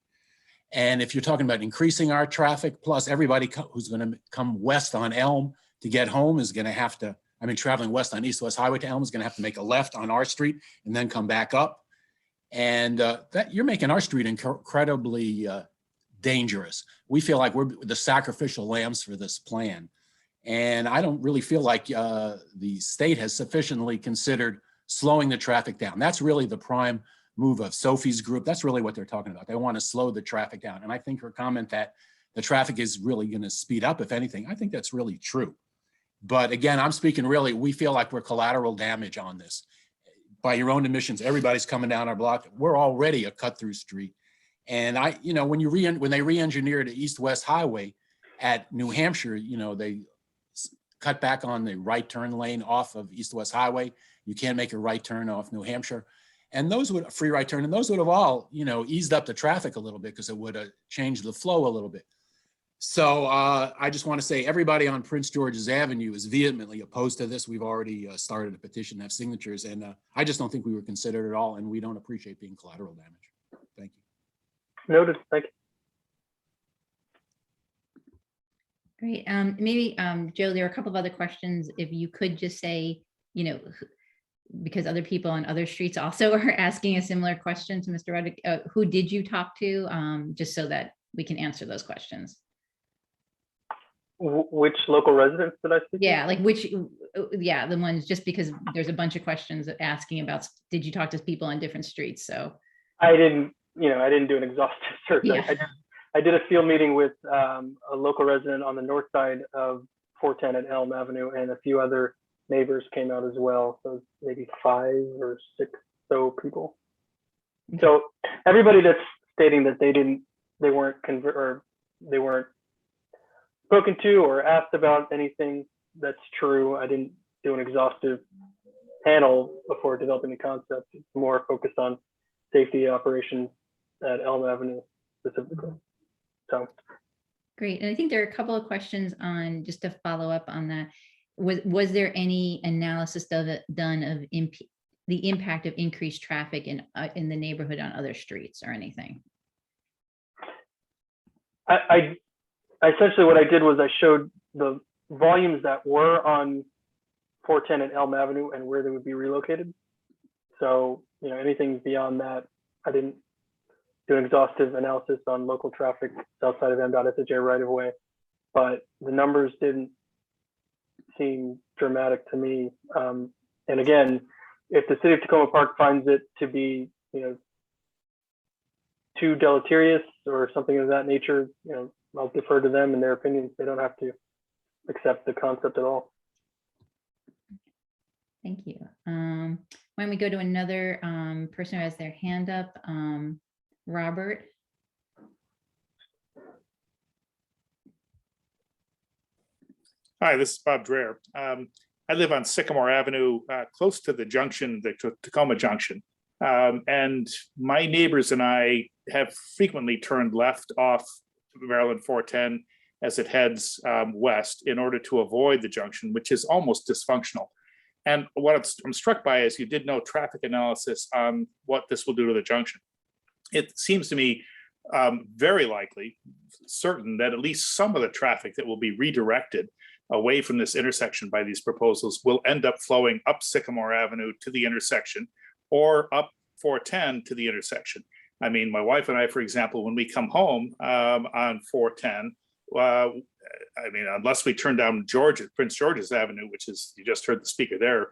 And if you're talking about increasing our traffic, plus everybody who's going to come west on Elm to get home is going to have to, traveling west on East-West Highway to Elm is going to have to make a left on our street and then come back up. And that you're making our street incredibly dangerous. We feel like we're the sacrificial lambs for this plan. And I don't really feel like the state has sufficiently considered slowing the traffic down. That's really the prime move of Sophie's group. That's really what they're talking about. They want to slow the traffic down. And I think her comment that the traffic is really going to speed up, if anything, I think that's really true. But again, I'm speaking really, we feel like we're collateral damage on this. By your own admissions, everybody's coming down our block. We're already a cut-through street. And when they re-engineered the East-West Highway at New Hampshire, they cut back on the right turn lane off of East-West Highway. You can't make a right turn off New Hampshire. And those would free right turn, and those would have all, eased up the traffic a little bit because it would have changed the flow a little bit. So I just want to say everybody on Prince George's Avenue is vehemently opposed to this. We've already started a petition to have signatures, and I just don't think we were considered at all, and we don't appreciate being collateral damage. Thank you. Noted. Thank you. Great. Maybe, Joe, there are a couple of other questions. If you could just say, because other people on other streets also are asking a similar question to Mr. Ruddick, who did you talk to? Just so that we can answer those questions. Which local residents did I speak to? Yeah, like the ones, just because there's a bunch of questions asking about, did you talk to people on different streets? So I didn't do an exhaustive search. Yeah. I did a field meeting with a local resident on the north side of 410 at Elm Avenue, and a few other neighbors came out as well. So maybe 5 or 6 so people. Okay. So everybody that's stating that they weren't spoken to or asked about anything, that's true. I didn't do an exhaustive panel before developing the concept. It's more focused on safety operations at Elm Avenue specifically. So. Great. And I think there are a couple of questions on, just to follow up on that. Was there any analysis done of the impact of increased traffic in the neighborhood on other streets or anything? I essentially what I did was I showed the volumes that were on 410 and Elm Avenue and where they would be relocated. So, you know, anything beyond that, I didn't do an exhaustive analysis on local traffic south side of M.SHA right of way, but the numbers didn't seem dramatic to me. And again, if the city of Takoma Park finds it to be, you know, too deleterious or something of that nature, you know, I'll defer to them and their opinions. They don't have to accept the concept at all. Thank you. Why don't we go to another person who has their hand up? Robert. Hi, this is Bob Dreher. I live on Sycamore Avenue, close to the junction, the Takoma Junction. And my neighbors and I have frequently turned left off Maryland 410 as it heads west in order to avoid the junction, which is almost dysfunctional. And what I'm struck by is you did no traffic analysis on what this will do to the junction. It seems to me very likely, certain that at least some of the traffic that will be redirected away from this intersection by these proposals will end up flowing up Sycamore Avenue to the intersection or up 410 to the intersection. I mean, my wife and I, for example, when we come home on 410, I mean, unless we turn down Prince George's Avenue, which is, you just heard the speaker there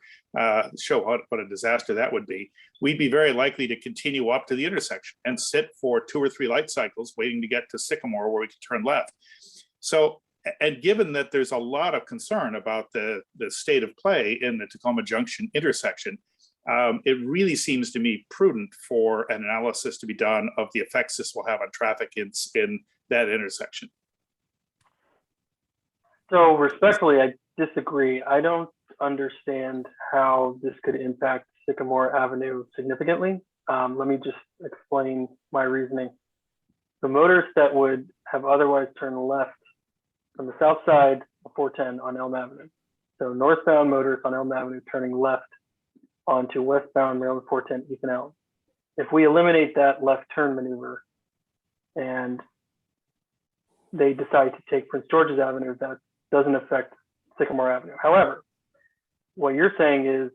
show what a disaster that would be, we'd be very likely to continue up to the intersection and sit for 2 or 3 light cycles waiting to get to Sycamore where we can turn left. So, and given that there's a lot of concern about the state of play in the Takoma Junction intersection, it really seems to me prudent for an analysis to be done of the effects this will have on traffic in that intersection. So respectfully, I disagree. I don't understand how this could impact Sycamore Avenue significantly. Let me just explain my reasoning. The motorists that would have otherwise turned left from the south side of 410 on Elm Avenue. So northbound motorists on Elm Avenue turning left onto westbound Maryland 410 Ethan Allen. If we eliminate that left turn maneuver and they decide to take Prince George's Avenue, that doesn't affect Sycamore Avenue. However, what you're saying is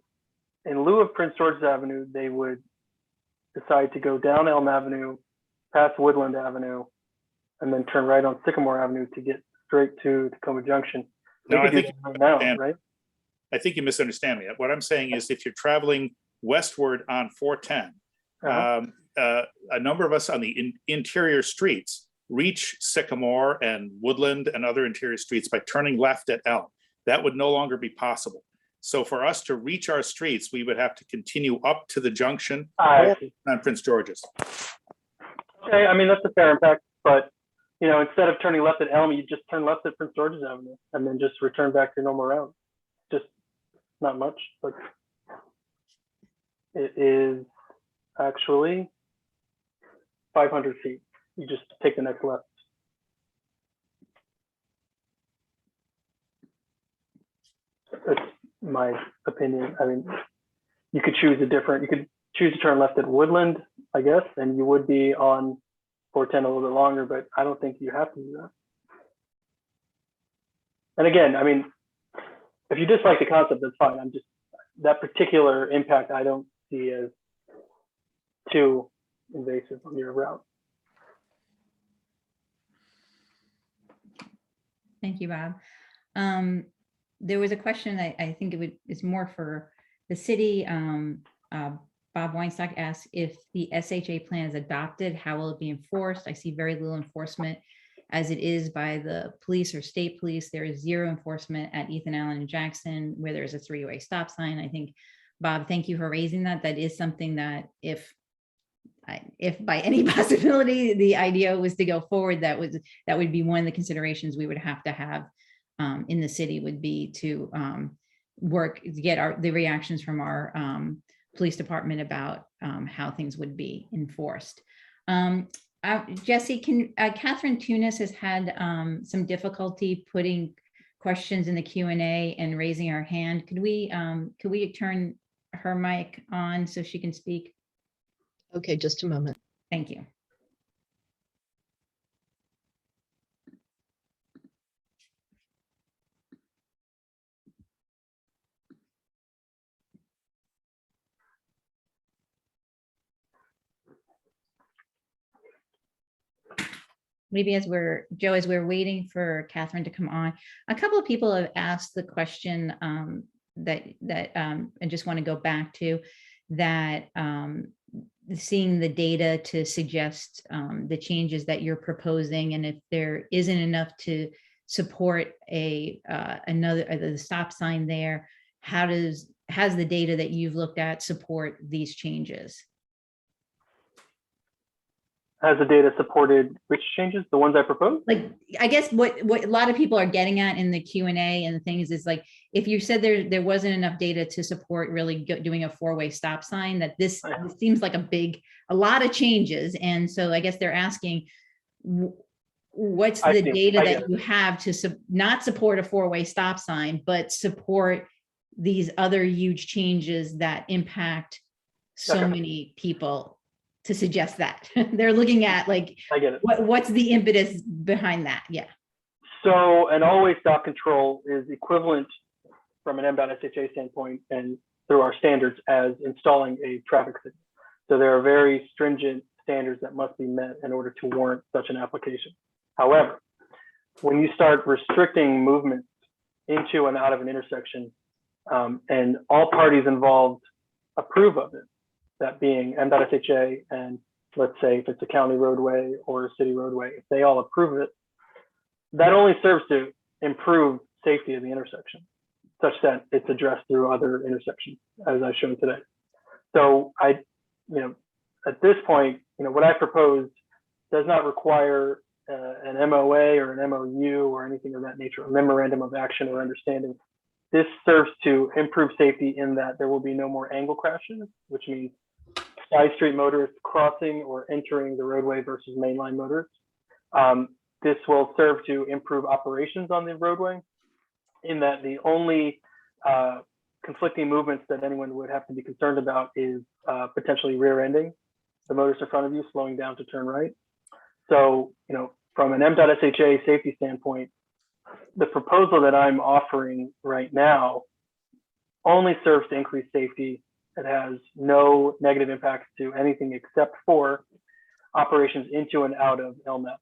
in lieu of Prince George's Avenue, they would decide to go down Elm Avenue, past Woodland Avenue, and then turn right on Sycamore Avenue to get straight to Takoma Junction. No, I think right now, right? I think you misunderstand me. What I'm saying is if you're traveling westward on 410, a number of us on the interior streets reach Sycamore and Woodland and other interior streets by turning left at Elm. That would no longer be possible. So for us to reach our streets, we would have to continue up to the junction or on Prince George's. Okay, I mean, that's a fair impact, but you know, instead of turning left at Elm, you just turn left at Prince George's Avenue and then just return back to your normal route. Just not much, but it is actually 500 feet. You just take the next left. That's my opinion. I mean, you could choose to turn left at Woodland, I guess, and you would be on 410 a little bit longer, but I don't think you have to do that. And again, I mean, if you dislike the concept, that's fine. I'm just, that particular impact I don't see as too invasive on your route. Thank you, Bob. There was a question I think it's more for the city. Bob Weinstock asked if the SHA plan is adopted, how will it be enforced? I see very little enforcement as it is by the police or state police. There is zero enforcement at Ethan Allen and Jackson where there's a 3-way stop sign. I think, Bob, thank you for raising that. That is something that if by any possibility the idea was to go forward, that would be one of the considerations we would have to have in the city would be to work, get the reactions from our police department about how things would be enforced. Jesse, Catherine Tunis has had some difficulty putting questions in the Q&A and raising her hand. Could we turn her mic on so she can speak? Okay, just a moment. Thank you. Maybe as we're waiting for Catherine to come on, a couple of people have asked the question that I just want to go back to, that seeing the data to suggest the changes that you're proposing, and if there isn't enough to support the stop sign there, has the data that you've looked at support these changes? Has the data supported which changes? The ones I proposed? Like, I guess what a lot of people are getting at in the Q&A and the things is, like, if you said there wasn't enough data to support really doing a 4-way stop sign, that this seems like a lot of changes. And so I guess they're asking, what's the data that you have to not support a 4-way stop sign, but support these other huge changes that impact so many people, to suggest that? They're looking at, like, I get it. What's the impetus behind that? Yeah. So an always stop control is equivalent from an M.SHA standpoint and through our standards as installing a traffic signal. So there are very stringent standards that must be met in order to warrant such an application. However, when you start restricting movement into and out of an intersection, and all parties involved approve of it, that being M.SHA and, let's say, if it's a county roadway or a city roadway, if they all approve it, that only serves to improve safety of the intersection, such that it's addressed through other intersections, as I've shown today. So at this point, what I proposed does not require an MOA or an MOU or anything of that nature, a memorandum of action or understanding. This serves to improve safety in that there will be no more angle crashes, which means side street motorists crossing or entering the roadway versus mainline motorists. This will serve to improve operations on the roadway, in that the only conflicting movements that anyone would have to be concerned about is potentially rear-ending the motorist in front of you, slowing down to turn right. So, from an M.SHA safety standpoint, the proposal that I'm offering right now only serves to increase safety. It has no negative impacts to anything except for operations into and out of LMAP.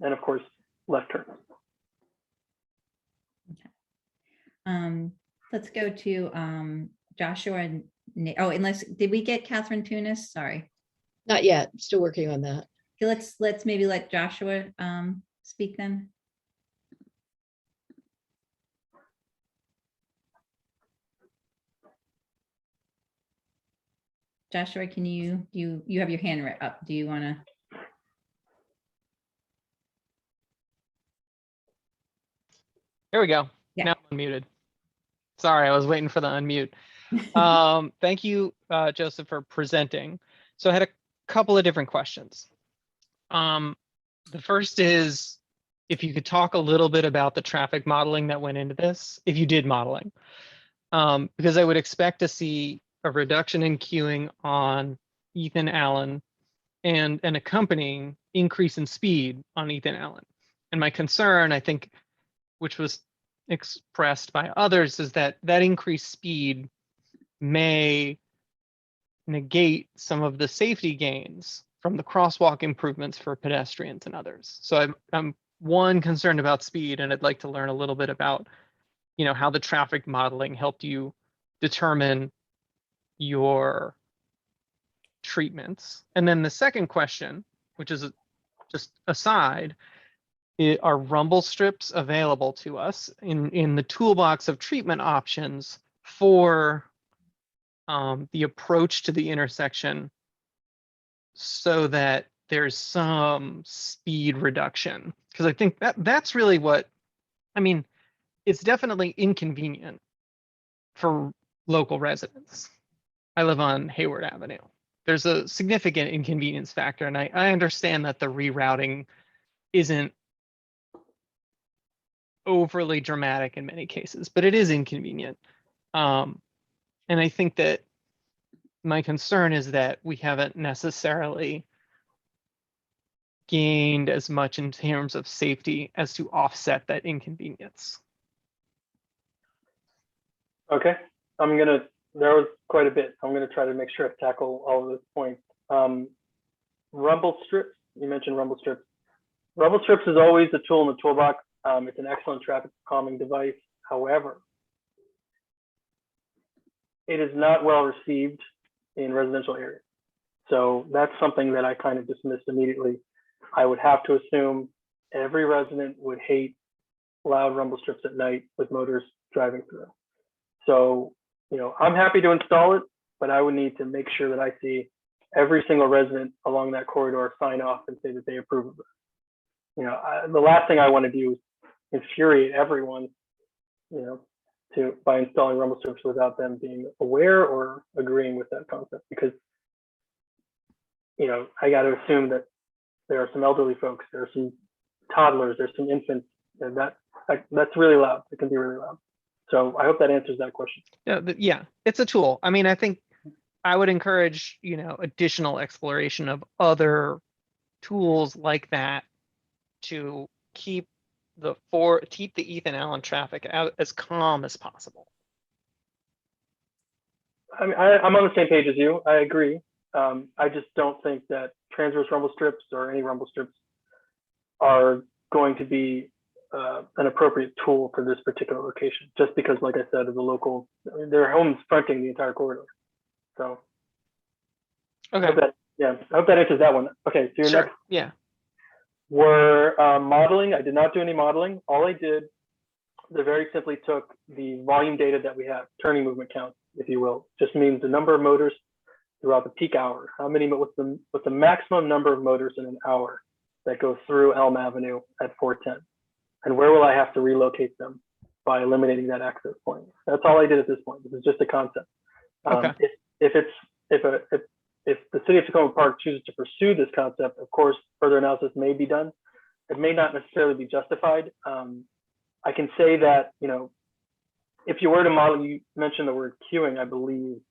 And of course, left turns. Okay. Let's go to Joshua and unless, did we get Catherine Tunis? Sorry. Not yet, still working on that. Okay, let's maybe let Joshua speak then. Joshua, can you have your hand right up? Do you want to? There we go. Yeah. Now I'm unmuted. Sorry, I was waiting for the unmute. Thank you, Joseph, for presenting. So I had a couple of different questions. The first is, if you could talk a little bit about the traffic modeling that went into this, if you did modeling, because I would expect to see a reduction in queuing on Ethan Allen and an accompanying increase in speed on Ethan Allen. And my concern, I think, which was expressed by others, is that that increased speed may negate some of the safety gains from the crosswalk improvements for pedestrians and others. So I'm one, concerned about speed, and I'd like to learn a little bit about, how the traffic modeling helped you determine your treatments. And then the second question, which is just aside, are rumble strips available to us in the toolbox of treatment options for the approach to the intersection, so that there's some speed reduction? Because I think that's really what, it's definitely inconvenient for local residents. I live on Hayward Avenue. There's a significant inconvenience factor, and I understand that the rerouting isn't overly dramatic in many cases, but it is inconvenient. And I think that my concern is that we haven't necessarily gained as much in terms of safety as to offset that inconvenience. Okay, there was quite a bit. I'm gonna try to make sure I tackle all of those points. Rumble strips, you mentioned rumble strips. Rumble strips is always a tool in the toolbox. It's an excellent traffic calming device. However, it is not well received in residential areas. So that's something that I kind of dismissed immediately. I would have to assume every resident would hate loud rumble strips at night with motors driving through. So, I'm happy to install it, but I would need to make sure that I see every single resident along that corridor sign off and say that they approve of it. The last thing I want to do is infuriate everyone, by installing rumble strips without them being aware or agreeing with that concept, because I got to assume that there are some elderly folks, there are some toddlers, there's some infants, and that's really loud. It can be really loud. So I hope that answers that question. Yeah, it's a tool. I mean, I think I would encourage, additional exploration of other tools like that to keep the Ethan Allen traffic out as calm as possible. I mean, I'm on the same page as you. I agree. I just don't think that transverse rumble strips or any rumble strips are going to be an appropriate tool for this particular location, just because, like I said, of the local, their homes fronting the entire corridor. So, okay, I hope that answers that one. Okay, so your sure. next, Yeah, were modeling. I did not do any modeling. All I did, they very simply took the volume data that we have, turning movement count, if you will, just means the number of motors throughout the peak hour. How many, what's the maximum number of motors in an hour that go through Elm Avenue at 410? And where will I have to relocate them by eliminating that access point? That's all I did at this point. This is just a concept. Okay. If the city of Takoma Park chooses to pursue this concept, of course, further analysis may be done. It may not necessarily be justified. I can say that, if you were to model, you mentioned the word queuing, I believe.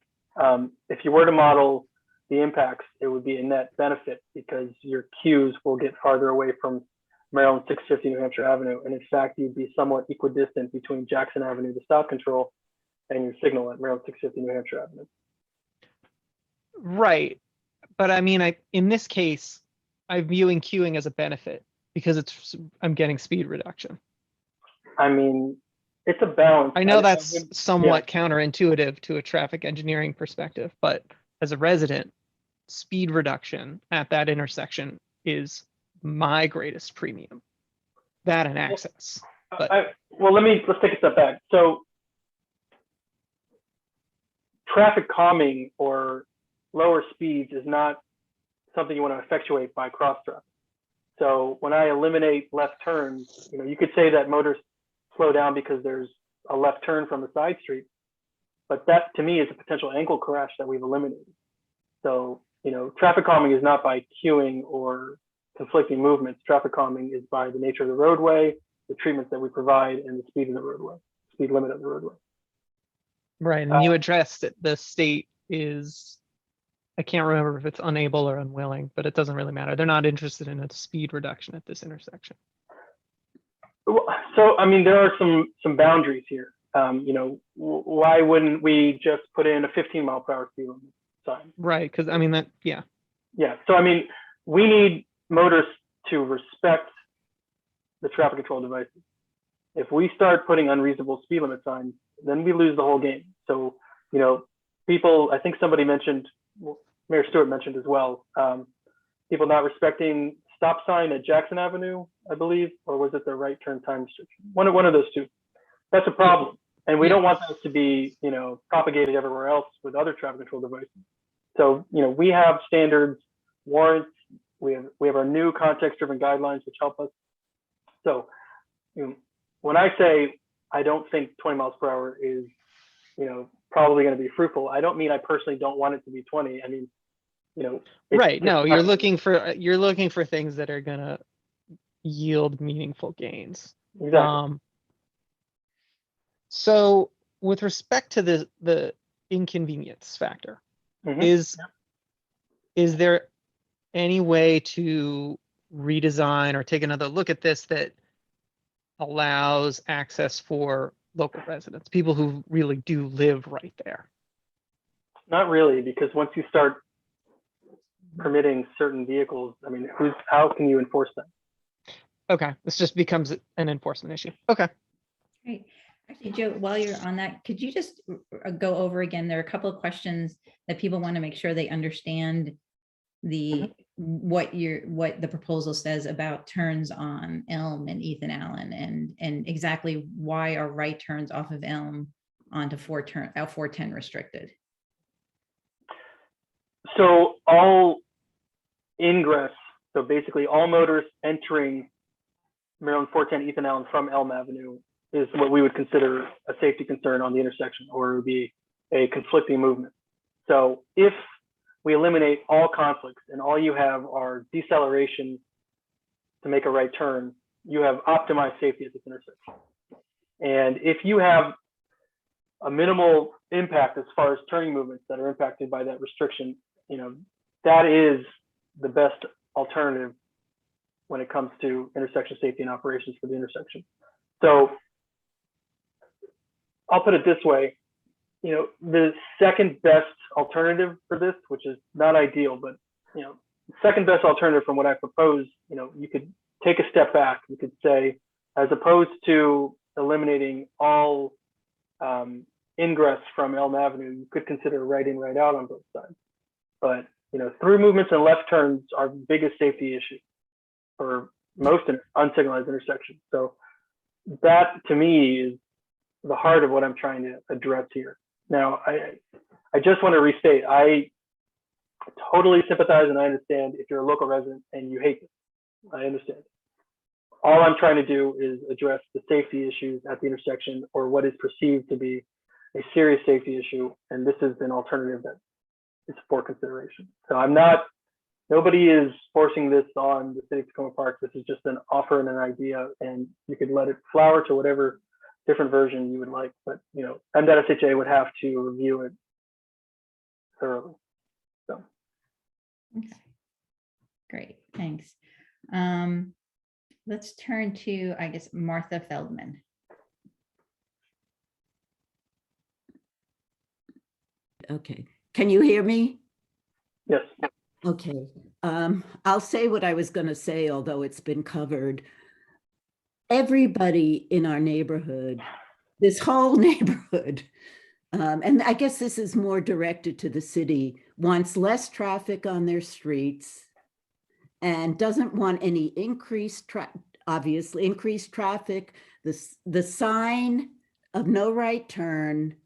If you were to model the impacts, it would be a net benefit because your queues will get farther away from Maryland 650 New Hampshire Avenue. And in fact, you'd be somewhat equidistant between Jackson Avenue, the stop control, and your signal at Maryland 650 New Hampshire Avenue. right. But I mean, in this case, I'm viewing queuing as a benefit because I'm getting speed reduction. I mean, it's a balance. I know that's somewhat counterintuitive to a traffic engineering perspective, but as a resident, speed reduction at that intersection is my greatest premium. That and access. But let's take a step back. So traffic calming or lower speeds is not something you want to effectuate by cross traffic. So when I eliminate left turns, you could say that motors slow down because there's a left turn from the side street, but that to me is a potential ankle crash that we've eliminated. So, traffic calming is not by queuing or conflicting movements. Traffic calming is by the nature of the roadway, the treatments that we provide, and the speed of the roadway, speed limit of the roadway. right, and you addressed it. The state is, I can't remember if it's unable or unwilling, but it doesn't really matter. They're not interested in a speed reduction at this intersection. So, I mean, there are some boundaries here. Why wouldn't we just put in a 15-mile-per-hour speed limit sign? Right, because I mean yeah. So I mean, we need motors to respect the traffic control devices. If we start putting unreasonable speed limit signs, then we lose the whole game. So, people, I think somebody mentioned, Mayor Stewart mentioned as well, people not respecting stop sign at Jackson Avenue, I believe, or was it the right turn time restriction? One of those two. That's a problem. And we don't want that to be, propagated everywhere else with other traffic control devices. So, we have standards, warrants, we have our new context-driven guidelines, which help us. So, when I say I don't think 20 miles per hour is, probably going to be fruitful. I don't mean I personally don't want it to be 20. I mean, it's Right. No, just you're not- looking for things that are gonna yield meaningful gains. Exactly. So with respect to the inconvenience factor, Mhm. is there any way to redesign or take another look at this that allows access for local residents, people who really do live right there? Not really, because once you start permitting certain vehicles, I mean, how can you enforce that? Okay, this just becomes an enforcement issue. Okay. Great. Actually, Joe, while you're on that, could you just go over again? There are a couple of questions that people want to make sure they understand what the proposal says about turns on Elm and Ethan Allen, and exactly why are right turns off of Elm onto 410 restricted. So all ingress, so basically all motorists entering Maryland 410 Ethan Allen from Elm Avenue is what we would consider a safety concern on the intersection, or it would be a conflicting movement. So if we eliminate all conflicts and all you have are deceleration to make a right turn, you have optimized safety at this intersection. And if you have a minimal impact as far as turning movements that are impacted by that restriction, that is the best alternative when it comes to intersection safety and operations for the intersection. So I'll put it this way, the second best alternative for this, which is not ideal, but second best alternative from what I propose, you could take a step back. You could say, as opposed to eliminating all ingress from Elm Avenue, you could consider right in, right out on both sides. But through movements and left turns are the biggest safety issue for most unsignalized intersections. So that to me is the heart of what I'm trying to address here. Now, I just want to restate, I totally sympathize and I understand if you're a local resident and you hate this. I understand. All I'm trying to do is address the safety issues at the intersection, or what is perceived to be a serious safety issue. And this is an alternative that is for consideration. So nobody is forcing this on the city of Takoma Park. This is just an offer and an idea, and you could let it flower to whatever different version you would like. But MDOT would have to review it thoroughly. So. Okay. Great, thanks. Let's turn to, I guess, Martha Feldman. Okay, can you hear me? Yes. Okay, I'll say what I was going to say, although it's been covered. Everybody in our neighborhood, this whole neighborhood, and I guess this is more directed to the city, wants less traffic on their streets and doesn't want any increased traffic. The sign of no right turn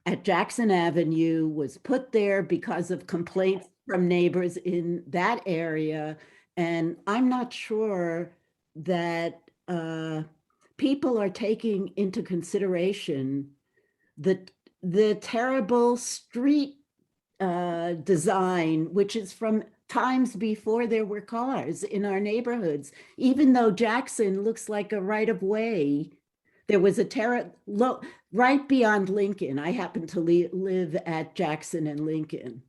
at Jackson Avenue was put there because of complaints from neighbors in that area. And I'm not sure that people are taking into consideration the terrible street design, which is from times before there were cars in our neighborhoods. Even though Jackson looks like a right of way, there was a right beyond Lincoln. I happen to live at Jackson and Lincoln.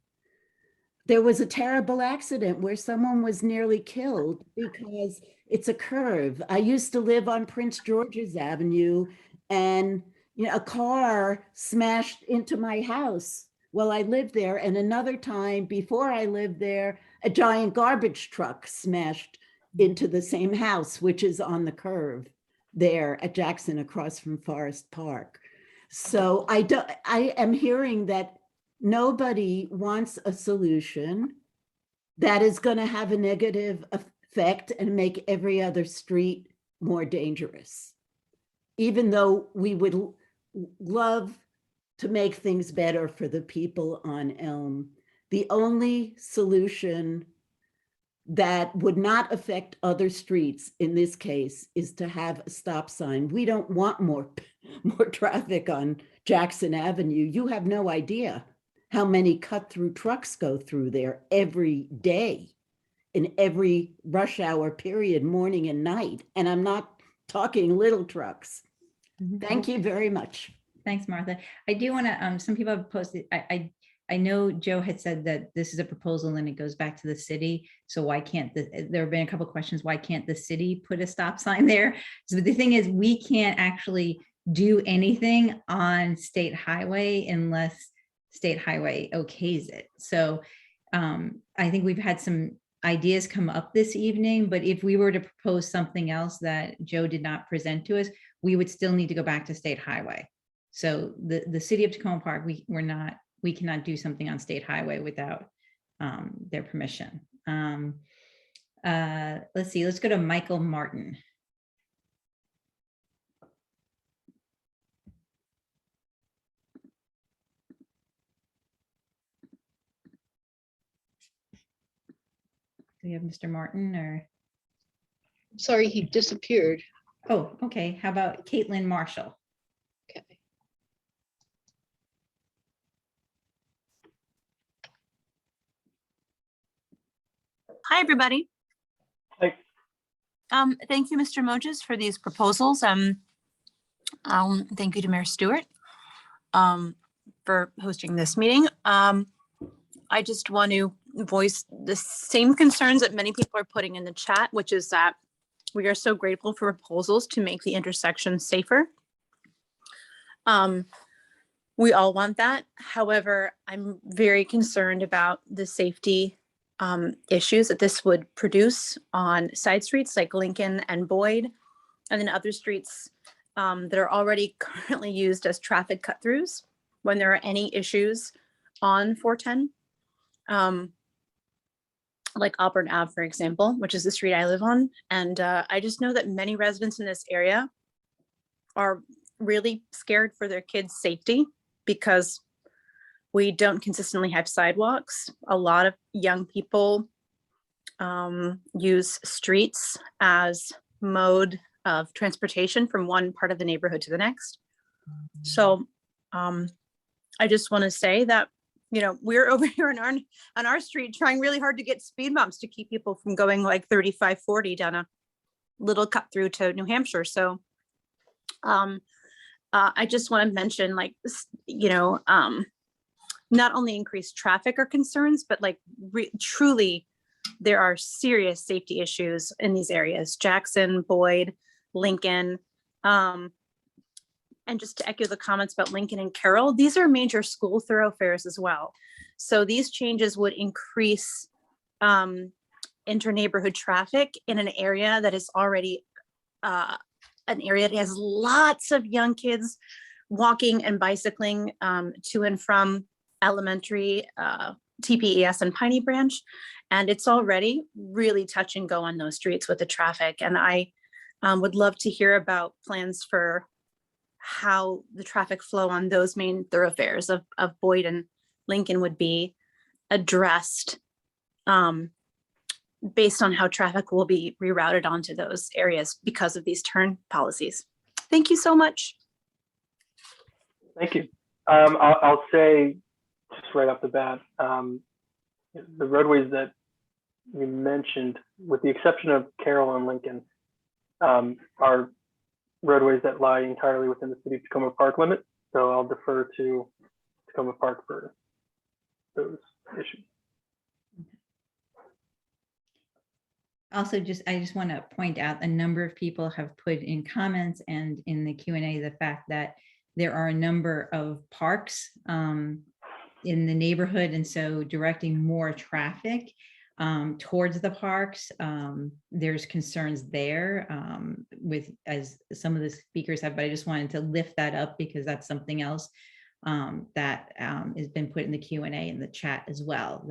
There was a terrible accident where someone was nearly killed because it's a curve. I used to live on Prince George's Avenue, and a car smashed into my house while I lived there. And another time before I lived there, a giant garbage truck smashed into the same house, which is on the curve there at Jackson across from Forest Park. So I am hearing that nobody wants a solution that is going to have a negative effect and make every other street more dangerous. Even though we would love to make things better for the people on Elm, the only solution that would not affect other streets in this case is to have a stop sign. We don't want more traffic on Jackson Avenue. You have no idea how many cut-through trucks go through there every day in every rush hour period, morning and night. And I'm not talking little trucks. Thank you very much. Thanks, Martha. I do want to, some people have posted, I know Joe had said that this is a proposal and it goes back to the city. So why can't there have been a couple of questions, why can't the city put a stop sign there? So the thing is, we can't actually do anything on state highway unless state highway okays it. So I think we've had some ideas come up this evening, but if we were to propose something else that Joe did not present to us, we would still need to go back to state highway. So the city of Takoma Park, we cannot do something on state highway without their permission. Let's see, let's go to Michael Martin. Do we have Mr. Martin or? Sorry, he disappeared. Oh, okay. How about Caitlin Marshall? Okay. Hi, everybody. Hi. Thank you, Mr. Moses, for these proposals. Thank you to Mayor Stewart for hosting this meeting. I just want to voice the same concerns that many people are putting in the chat, which is that we are so grateful for proposals to make the intersection safer. We all want that. However, I'm very concerned about the safety issues that this would produce on side streets like Lincoln and Boyd, and then other streets that are already currently used as traffic cut-throughs when there are any issues on 410. Like Auburn Ave, for example, which is the street I live on. And I just know that many residents in this area are really scared for their kids' safety because we don't consistently have sidewalks. A lot of young people use streets as mode of transportation from one part of the neighborhood to the next. So I just want to say that, you know, we're over here on our street trying really hard to get speed bumps to keep people from going like 35, 40 down a little cut through to New Hampshire. So I just want to mention, like, you know, not only increased traffic are concerns, but like truly there are serious safety issues in these areas, Jackson, Boyd, Lincoln. And just to echo the comments about Lincoln and Carroll, these are major school thoroughfares as well. So these changes would increase inter-neighborhood traffic in an area that is already an area that has lots of young kids walking and bicycling to and from elementary, TPES and Piney Branch. And it's already really touch and go on those streets with the traffic. And I would love to hear about plans for how the traffic flow on those main thoroughfares of Boyd and Lincoln would be addressed based on how traffic will be rerouted onto those areas because of these turn policies. Thank you so much. Thank you. I'll say just right off the bat, the roadways that you mentioned, with the exception of Carroll and Lincoln, are roadways that lie entirely within the city of Takoma Park limit. So I'll defer to Takoma Park for those issues. Also, I just want to point out, a number of people have put in comments and in the Q&A the fact that there are a number of parks in the neighborhood, and so directing more traffic towards the parks, there's concerns there with, as some of the speakers have, but I just wanted to lift that up because that's something else that has been put in the Q&A in the chat as well,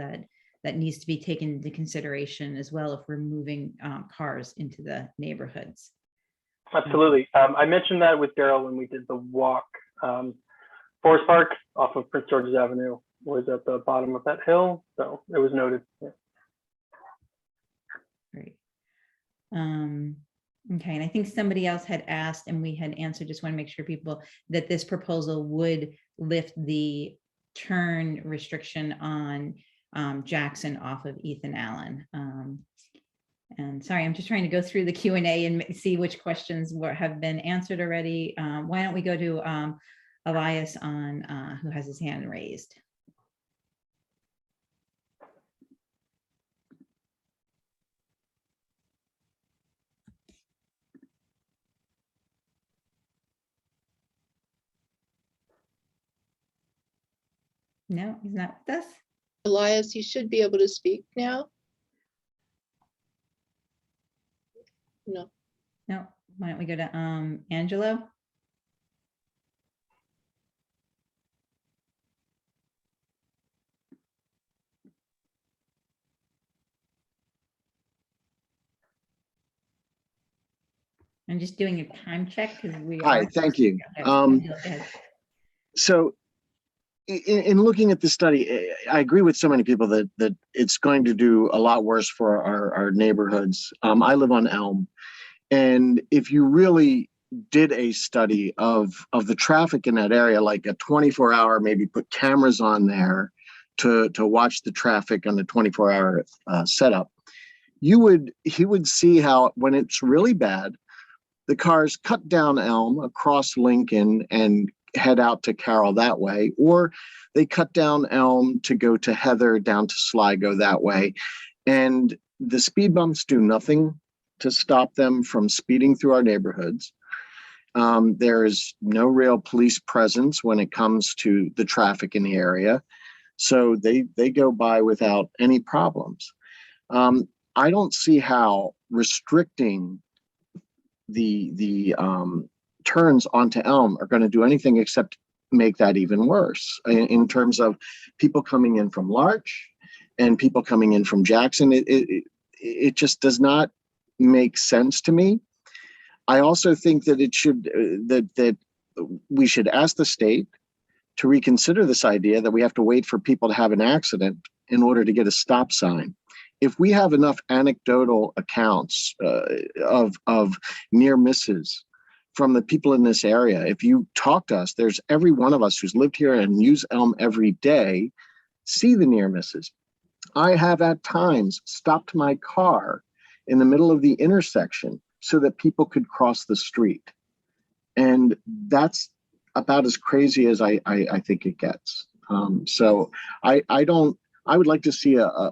that needs to be taken into consideration as well if we're moving cars into the neighborhoods. Absolutely. I mentioned that with Daryl when we did the walk. Forest Park off of Prince George's Avenue was at the bottom of that hill, so it was noted. Yeah. Great. Okay, and I think somebody else had asked and we had answered, just want to make sure people that this proposal would lift the turn restriction on Jackson off of Ethan Allen. And sorry, I'm just trying to go through the Q&A and see which questions have been answered already. Why don't we go to Elias on who has his hand raised? No, he's not with us. Elias, you should be able to speak now. No. No, why don't we go to Angelo? I'm just doing a time check because we Hi, are. thank you. Go ahead. So in looking at the study, I agree with so many people that it's going to do a lot worse for our neighborhoods. I live on Elm, and if you really did a study of the traffic in that area, like a 24-hour, maybe put cameras on there to watch the traffic on the 24-hour setup, you would see how when it's really bad, the cars cut down Elm across Lincoln and head out to Carroll that way, or they cut down Elm to go to Heather, down to Sligo that way. And the speed bumps do nothing to stop them from speeding through our neighborhoods. There is no real police presence when it comes to the traffic in the area. So they go by without any problems. I don't see how restricting the turns onto Elm are going to do anything except make that even worse in terms of people coming in from Larch and people coming in from Jackson. It just does not make sense to me. I also think that it should that we should ask the state to reconsider this idea that we have to wait for people to have an accident in order to get a stop sign. If we have enough anecdotal accounts of near misses from the people in this area, if you talk to us, there's every one of us who's lived here and use Elm every day, see the near misses. I have at times stopped my car in the middle of the intersection so that people could cross the street. And that's about as crazy as I think it gets. So I would like to see a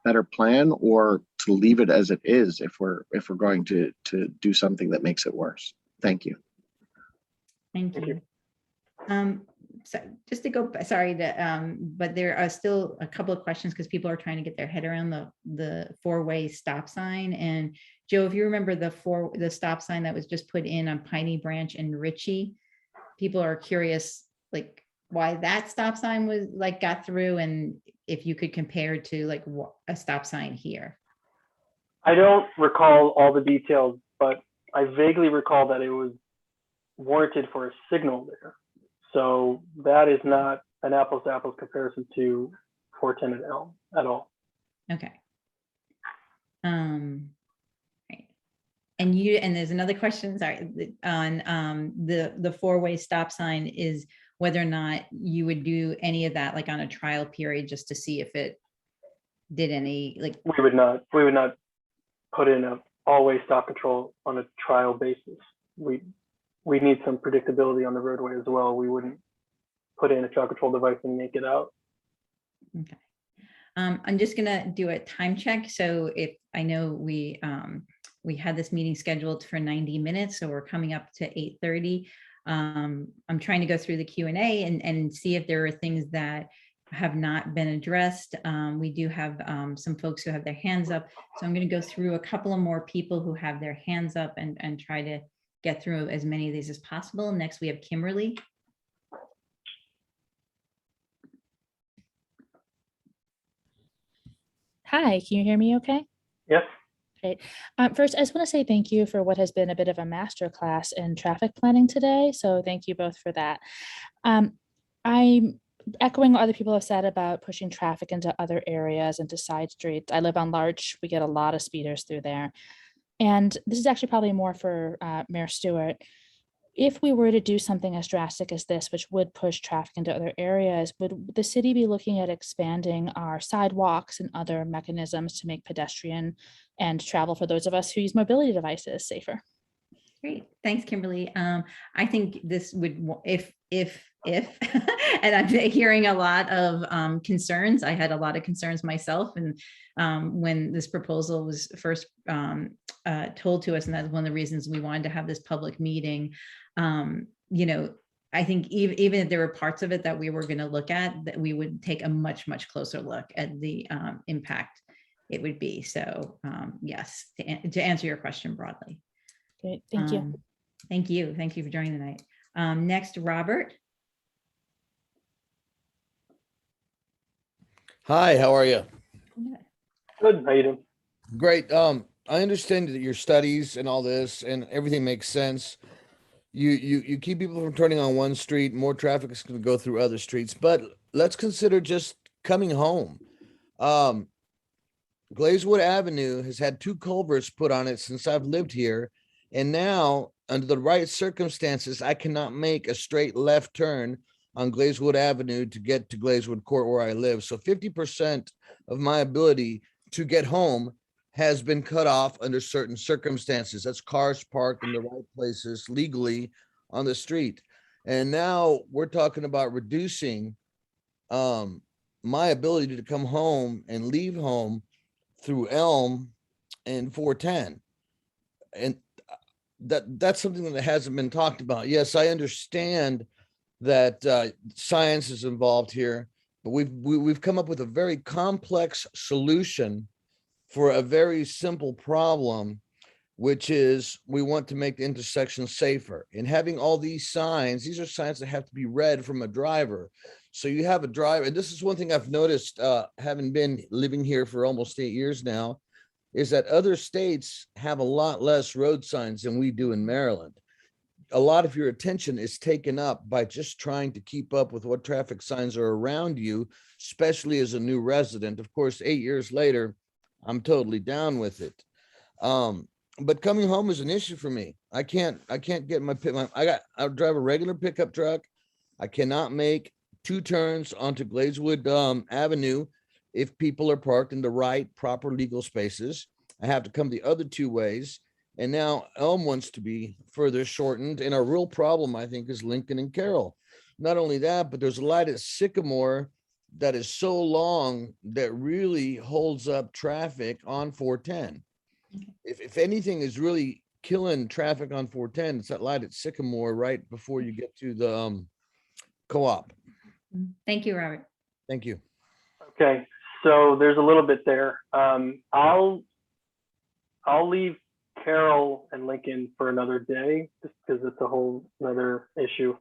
better plan, or to leave it as it is if we're going to do something that makes it worse. Thank you. Thank you. So just to go, sorry, but there are still a couple of questions because people are trying to get their head around the four-way stop sign. And Joe, if you remember the stop sign that was just put in on Piney Branch and Ritchie, people are curious like why that stop sign was like got through, and if you could compare to like a stop sign here. I don't recall all the details, but I vaguely recall that it was warranted for a signal there. So that is not an apples to apples comparison to 410 and Elm at all. Okay. Right. And there's another question, sorry, on the four-way stop sign is whether or not you would do any of that like on a trial period just to see if it did any like. We would not put in a all-way stop control on a trial basis. We need some predictability on the roadway as well. We wouldn't put in a child control device and make it out. Okay. I'm just gonna do a time check. So if I know we had this meeting scheduled for 90 minutes, so we're coming up to 8:30. I'm trying to go through the Q&A and see if there are things that have not been addressed. We do have some folks who have their hands up. So I'm going to go through a couple of more people who have their hands up and try to get through as many of these as possible. Next, we have Kimberly. Hi, can you hear me okay? Yes. Great. First, I just want to say thank you for what has been a bit of a masterclass in traffic planning today. So thank you both for that. I'm echoing what other people have said about pushing traffic into other areas, into side streets. I live on Larch. We get a lot of speeders through there. And this is actually probably more for Mayor Stewart. If we were to do something as drastic as this, which would push traffic into other areas, would the city be looking at expanding our sidewalks and other mechanisms to make pedestrian and travel for those of us who use mobility devices safer? Great, thanks, Kimberly. I think this would, if, and I'm hearing a lot of concerns. I had a lot of concerns myself, and when this proposal was first told to us, and that's one of the reasons we wanted to have this public meeting. You know, I think even if there were parts of it that we were going to look at, that we would take a much closer look at the impact it would be. So yes, to answer your question broadly. Great, thank you. Thank you. Thank you for joining tonight. Next, Robert. Hi, how are you? Good, how you doing? Great. I understand that your studies and all this and everything makes sense. You keep people from turning on one street, more traffic is going to go through other streets, but let's consider just coming home. Glazewood Avenue has had 2 culverts put on it since I've lived here. And now, under the right circumstances, I cannot make a straight left turn on Glazewood Avenue to get to Glazewood Court where I live. So 50% of my ability to get home has been cut off under certain circumstances. That's cars parked in the right places legally on the street. And now we're talking about reducing my ability to come home and leave home through Elm and 410. And that's something that hasn't been talked about. Yes, I understand that science is involved here, but we've come up with a very complex solution for a very simple problem, which is we want to make the intersection safer. And having all these signs, these are signs that have to be read from a driver. So you have a driver, and this is one thing I've noticed, having been living here for almost 8 years now, is that other states have a lot less road signs than we do in Maryland. A lot of your attention is taken up by just trying to keep up with what traffic signs are around you, especially as a new resident. Of course, 8 years later, I'm totally down with it. But coming home is an issue for me. I can't get I drive a regular pickup truck. I cannot make 2 turns onto Glazewood Avenue if people are parked in the right, proper legal spaces. I have to come the other 2 ways. And now Elm wants to be further shortened. And our real problem, I think, is Lincoln and Carroll. Not only that, but there's a light at Sycamore that is so long that really holds up traffic on 410. If anything is really killing traffic on 410, it's that light at Sycamore right before you get to the co-op. Thank you, Robert. Thank you. Okay, so there's a little bit there. I'll leave Carroll and Lincoln for another day, just because it's a whole another issue.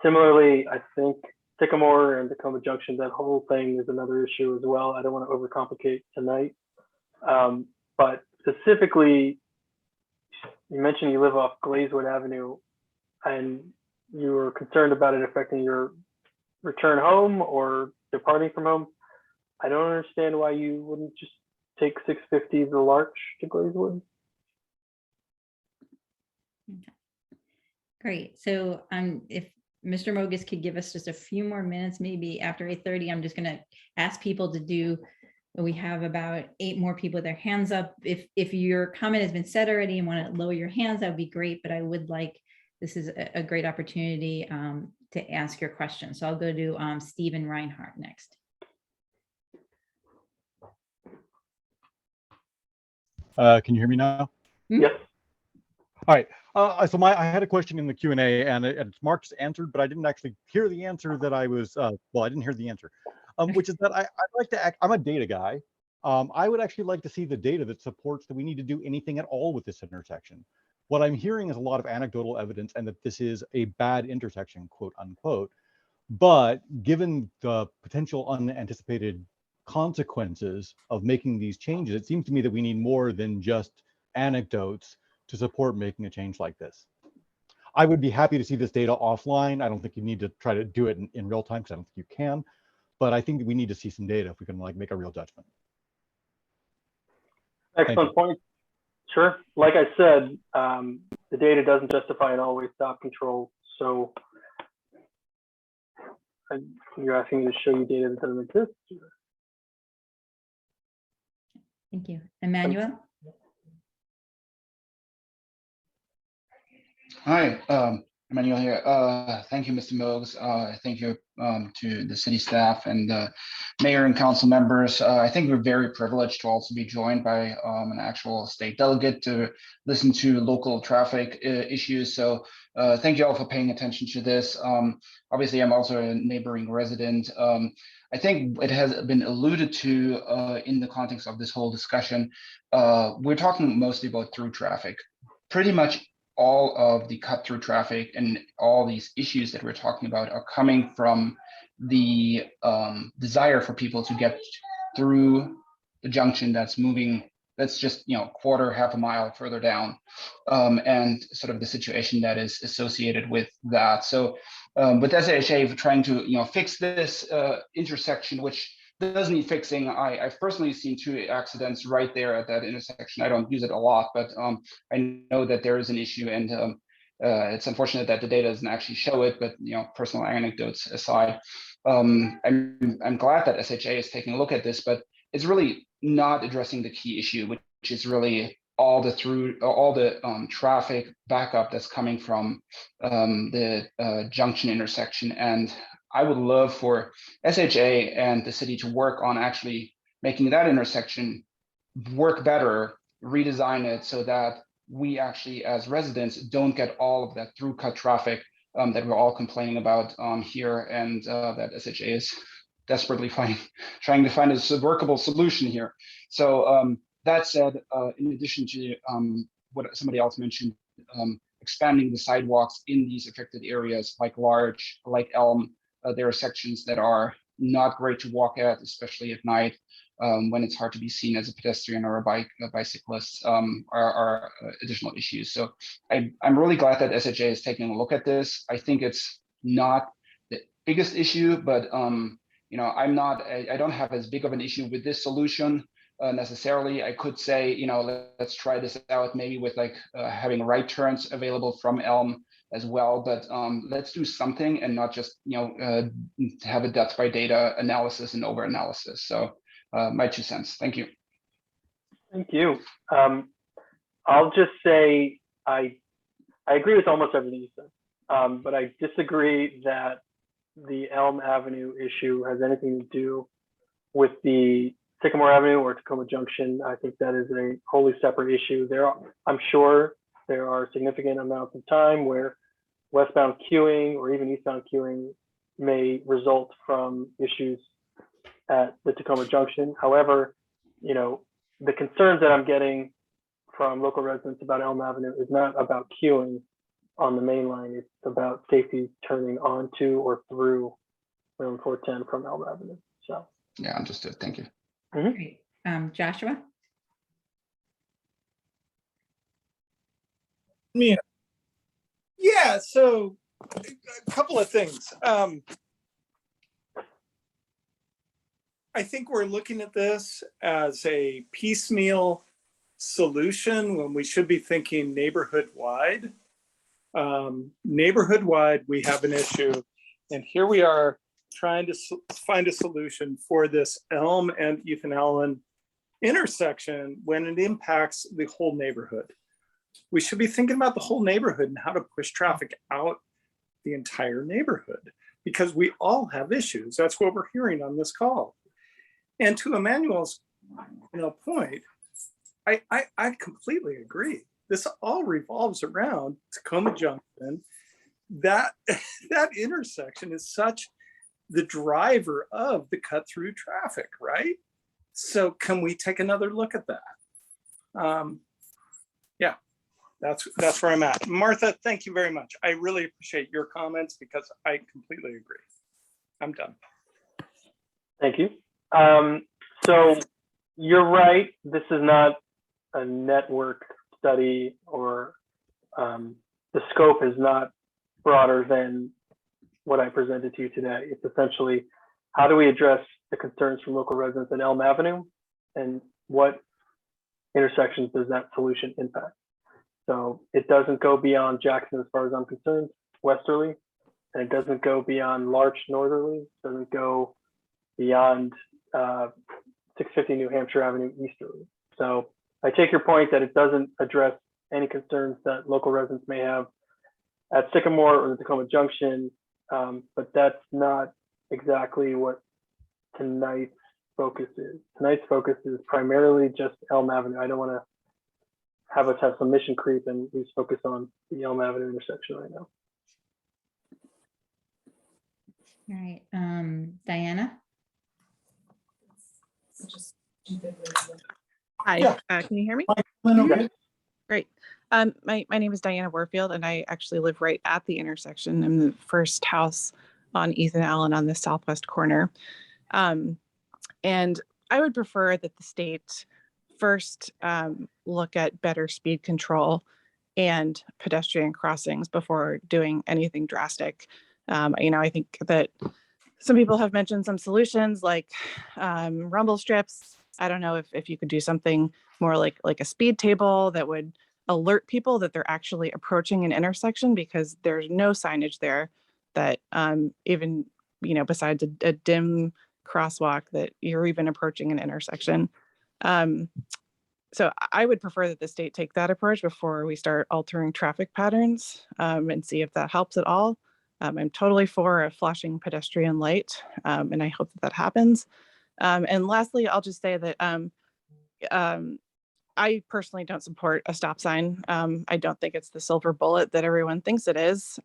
Similarly, I think Sycamore and Takoma Junction, that whole thing is another issue as well. I don't want to overcomplicate tonight. But specifically, you mentioned you live off Glazewood Avenue and you were concerned about it affecting your return home or departing from home. I don't understand why you wouldn't just take 650 the Larch to Glazewood. Great. So if Mr. Mogus could give us just a few more minutes, maybe after 8:30, I'm just going to ask people to do, we have about 8 more people with their hands up. If your comment has been said already and want to lower your hands, that would be great. But I would like, this is a great opportunity to ask your question. So I'll go to Stephen Reinhardt next. Can you hear me now? Yes. All right. So I had a question in the Q&A and it's Mark's answered, but I didn't actually hear the answer that I was, well, I didn't hear the answer, which is that I'd like to I'm a data guy. I would actually like to see the data that supports that we need to do anything at all with this intersection. What I'm hearing is a lot of anecdotal evidence and that this is a bad intersection, quote unquote. But given the potential unanticipated consequences of making these changes, it seems to me that we need more than just anecdotes to support making a change like this. I would be happy to see this data offline. I don't think you need to try to do it in real time because I don't think you can. But I think that we need to see some data if we can like make a real judgment. Excellent point. Sure. Like I said, the data doesn't justify an always stop control. So you're asking me to show you data that doesn't exist. Thank you. Emmanuel? Hi, Emmanuel here. Thank you, Mr. Mogs. Thank you to the city staff and the mayor and council members. I think we're very privileged to also be joined by an actual state delegate to listen to local traffic issues. So thank you all for paying attention to this. Obviously, I'm also a neighboring resident. I think it has been alluded to in the context of this whole discussion. We're talking mostly about through traffic. Pretty much all of the cut through traffic and all these issues that we're talking about are coming from the desire for people to get through the junction that's moving, that's just, quarter, half a mile further down, and sort of the situation that is associated with that. So with SHA trying to, fix this intersection, which does need fixing. I've personally seen 2 accidents right there at that intersection. I don't use it a lot, but I know that there is an issue, and it's unfortunate that the data doesn't actually show it. But personal anecdotes aside, I'm glad that SHA is taking a look at this, but it's really not addressing the key issue, which is really all the traffic backup that's coming from the junction intersection. And I would love for SHA and the city to work on actually making that intersection work better, redesign it so that we actually as residents don't get all of that through cut traffic that we're all complaining about here, and that SHA is desperately trying to find a workable solution here. So that said, in addition to what somebody else mentioned, expanding the sidewalks in these affected areas like Elm, there are sections that are not great to walk at, especially at night when it's hard to be seen as a pedestrian or a bicyclist, are additional issues. So I'm really glad that SHA is taking a look at this. I think it's not the biggest issue, but I don't have as big of an issue with this solution necessarily. I could say, let's try this out maybe with having right turns available from Elm as well, but let's do something and not just have a death by data analysis and over analysis. So my 2 cents. Thank you. Thank you. I'll just say I agree with almost everything you said, but I disagree that the Elm Avenue issue has anything to do with the Sycamore Avenue or Takoma Junction. I think that is a wholly separate issue. I'm sure there are significant amounts of time where westbound queuing or even eastbound queuing may result from issues at the Takoma Junction. However, the concerns that I'm getting from local residents about Elm Avenue is not about queuing on the main line. It's about safety turning onto or through Room 410 from Elm Avenue. So yeah, understood. Thank you. Great. Joshua? Yeah, so a couple of things. I think we're looking at this as a piecemeal solution when we should be thinking neighborhood-wide. Neighborhood-wide, we have an issue, and here we are trying to find a solution for this Elm and Ethan Allen intersection when it impacts the whole neighborhood. We should be thinking about the whole neighborhood and how to push traffic out the entire neighborhood, because we all have issues. That's what we're hearing on this call. And to Emmanuel's point, I completely agree. This all revolves around Takoma Junction. That intersection is such the driver of the cut through traffic, right? So can we take another look at that? Yeah, that's where I'm at. Martha, thank you very much. I really appreciate your comments because I completely agree. I'm done. Thank you. So you're right. This is not a network study or the scope is not broader than what I presented to you today. It's essentially, how do we address the concerns from local residents at Elm Avenue, and what intersections does that solution impact? So it doesn't go beyond Jackson as far as I'm concerned, westerly, and it doesn't go beyond Larch northerly, doesn't go beyond 650 New Hampshire Avenue easterly. So I take your point that it doesn't address any concerns that local residents may have at Sycamore or the Takoma Junction, but that's not exactly what tonight's focus is. Tonight's focus is primarily just Elm Avenue. I don't want to have us have some mission creep and lose focus on the Elm Avenue intersection right now. All right, Diana? Hi, Yeah. can you hear me? Okay. Great. My name is Diana Warfield, and I actually live right at the intersection. I'm the first house on Ethan Allen on the southwest corner. And I would prefer that the state first look at better speed control and pedestrian crossings before doing anything drastic. I think that some people have mentioned some solutions like rumble strips. I don't know if you could do something more like a speed table that would alert people that they're actually approaching an intersection, because there's no signage there that even, besides a dim crosswalk, that you're even approaching an intersection. So I would prefer that the state take that approach before we start altering traffic patterns, and see if that helps at all. I'm totally for a flashing pedestrian light, and I hope that happens. And lastly, I'll just say that I personally don't support a stop sign. I don't think it's the silver bullet that everyone thinks it is.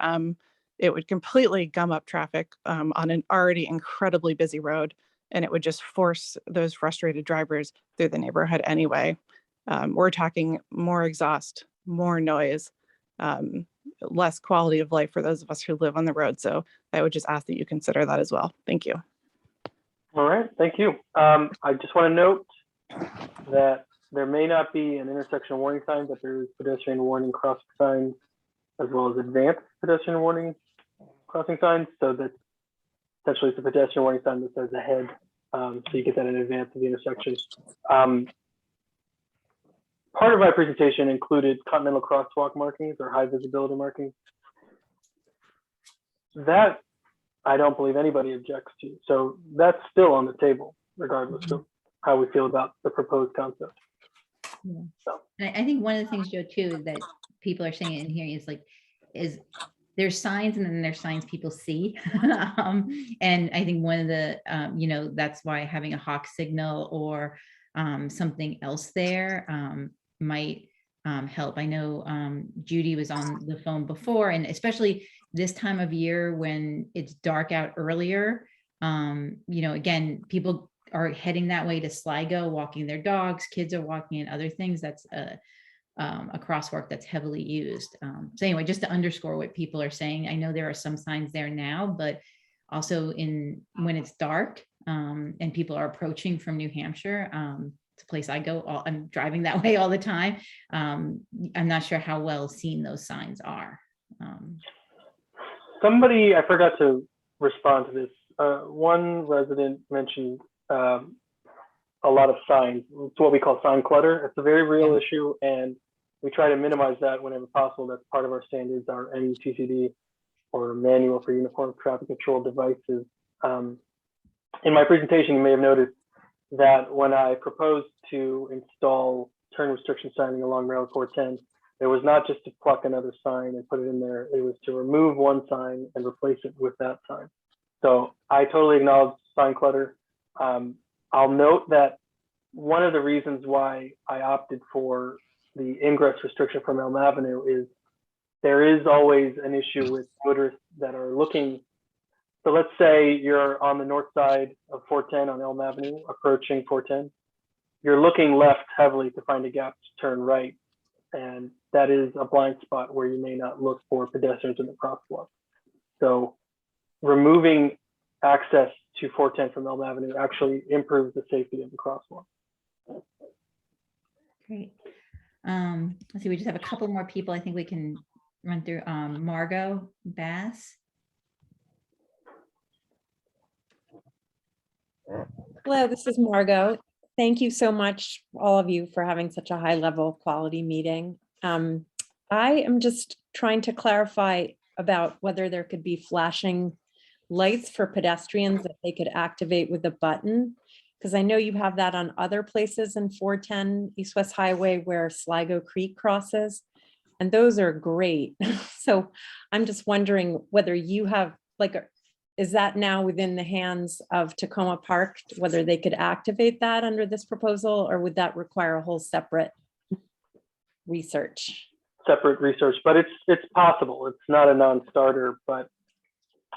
It would completely gum up traffic on an already incredibly busy road, and it would just force those frustrated drivers through the neighborhood anyway. We're talking more exhaust, more noise, less quality of life for those of us who live on the road. So I would just ask that you consider that as well. Thank you. All right, thank you. I just want to note that there may not be an intersection warning sign, but there is pedestrian warning crossing signs, as well as advanced pedestrian warning crossing signs. So that essentially it's a pedestrian warning sign that says ahead. So you get that in advance of the intersection. Part of my presentation included continental crosswalk markings or high visibility markings. That I don't believe anybody objects to. So that's still on the table, regardless of how we feel about the proposed concept. Yeah. So I think one of the things, Joe, too, that people are saying in here is there's signs, and then there's signs people see. And I think one of the, that's why having a hawk signal or something else there might help. I know Judy was on the phone before, and especially this time of year when it's dark out earlier, again, people are heading that way to Sligo, walking their dogs, kids are walking, and other things. That's a crosswalk that's heavily used. So anyway, just to underscore what people are saying, I know there are some signs there now, but also when it's dark and people are approaching from New Hampshire, it's a place I go, I'm driving that way all the time. I'm not sure how well seen those signs are. Somebody, I forgot to respond to this. One resident mentioned a lot of signs. It's what we call sign clutter. It's a very real issue, and we try to minimize that whenever possible. That's part of our standards, our MUTCD, or Manual for Uniform Traffic Control Devices. In my presentation, you may have noticed that when I proposed to install turn restriction signing along Railroad 410, it was not just to pluck another sign and put it in there. It was to remove one sign and replace it with that sign. So I totally acknowledge sign clutter. I'll note that one of the reasons why I opted for the ingress restriction from Elm Avenue is there is always an issue with motorists that are looking. So let's say you're on the north side of 410 on Elm Avenue, approaching 410. You're looking left heavily to find a gap to turn right. And that is a blind spot where you may not look for pedestrians in the crosswalk. So removing access to 410 from Elm Avenue actually improves the safety of the crosswalk. Great. Let's see, we just have a couple more people I think we can run through Margot Bass. Hello, this is Margot. Thank you so much, all of you, for having such a high level quality meeting. I am just trying to clarify about whether there could be flashing lights for pedestrians that they could activate with a button. Because I know you have that on other places in 410 East West Highway where Sligo Creek crosses, and those are great. So I'm just wondering whether you have, like, is that now within the hands of Takoma Park, whether they could activate that under this proposal, or would that require a whole separate research? Separate research, but it's possible. It's not a non-starter, but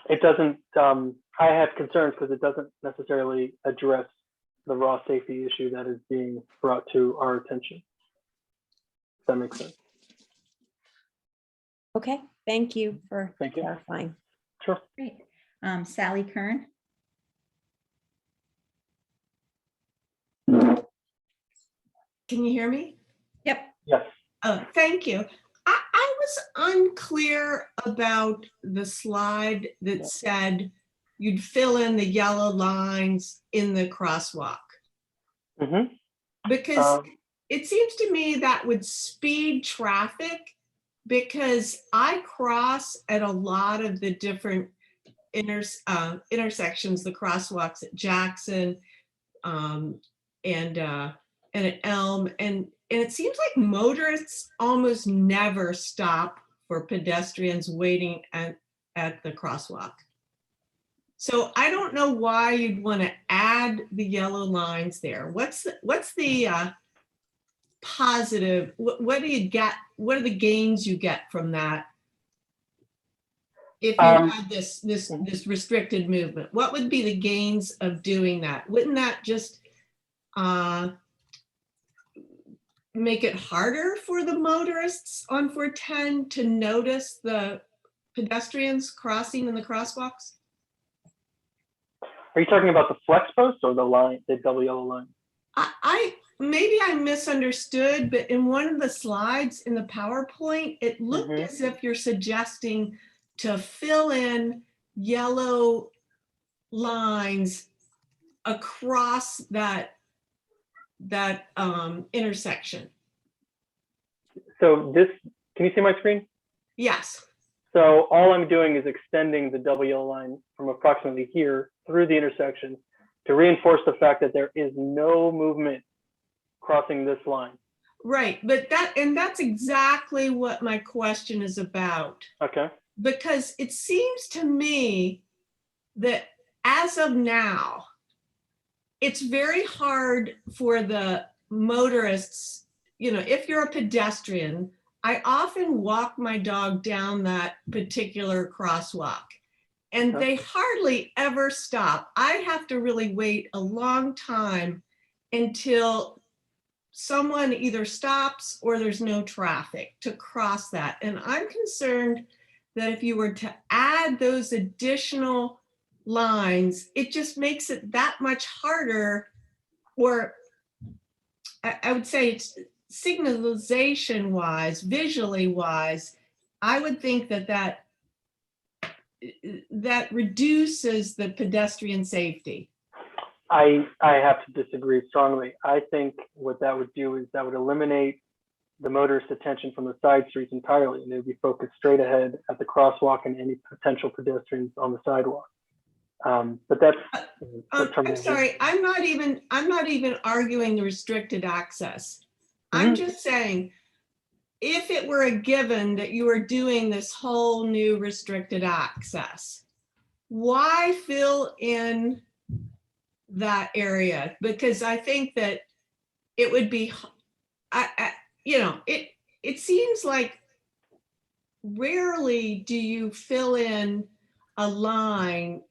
it doesn't, I have concerns because it doesn't necessarily address the raw safety issue that is being brought to our attention. Does that make sense? Okay, thank you for clarifying. Sure. Great. Sally Kern. Can you hear me? Yep. Yes. Thank you. I was unclear about the slide that said you'd fill in the yellow lines in the crosswalk. Mm-hmm. Because it seems to me that would speed traffic, because I cross at a lot of the different intersections, the crosswalks at Jackson and at Elm, and it seems like motorists almost never stop for pedestrians waiting at the crosswalk. So I don't know why you'd want to add the yellow lines there. What's the positive? What do you get? What are the gains you get from that? If you had this restricted movement, what would be the gains of doing that? Wouldn't that just make it harder for the motorists on 410 to notice the pedestrians crossing in the crosswalks? Are you talking about the flex post or the line, the double yellow line? Maybe I misunderstood, but in one of the slides in the PowerPoint, it looked as if you're suggesting to fill in yellow lines across that intersection. So this, can you see my screen? Yes. So all I'm doing is extending the double yellow line from approximately here through the intersection to reinforce the fact that there is no movement crossing this line. Right, but that's exactly what my question is about. Okay. Because it seems to me that as of now, it's very hard for the motorists, if you're a pedestrian, I often walk my dog down that particular crosswalk and they hardly ever stop. I have to really wait a long time until someone either stops or there's no traffic to cross that. And I'm concerned that if you were to add those additional lines, it just makes it that much harder, or I would say it's signalization wise, visually wise, I would think that reduces the pedestrian safety. I have to disagree strongly. I think what that would do is that would eliminate the motorist attention from the side streets entirely, and they'd be focused straight ahead at the crosswalk and any potential pedestrians on the sidewalk. But that's I'm sorry, I'm not even arguing the restricted access. I'm just saying, if it were a given that you were doing this whole new restricted access, why fill in that area? Because I think that it would be, it seems like rarely do you fill in a line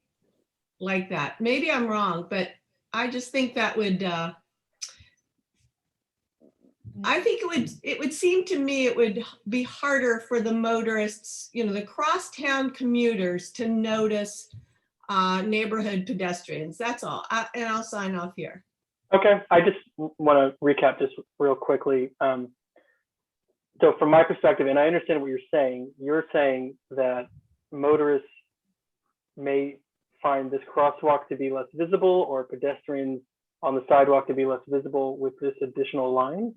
like that. Maybe I'm wrong, but I just think that would, I think it would seem to me it would be harder for the motorists, the crosstown commuters to notice neighborhood pedestrians. That's all. And I'll sign off here. Okay, I just want to recap this real quickly. So from my perspective, and I understand what you're saying that motorists may find this crosswalk to be less visible or pedestrians on the sidewalk to be less visible with this additional line.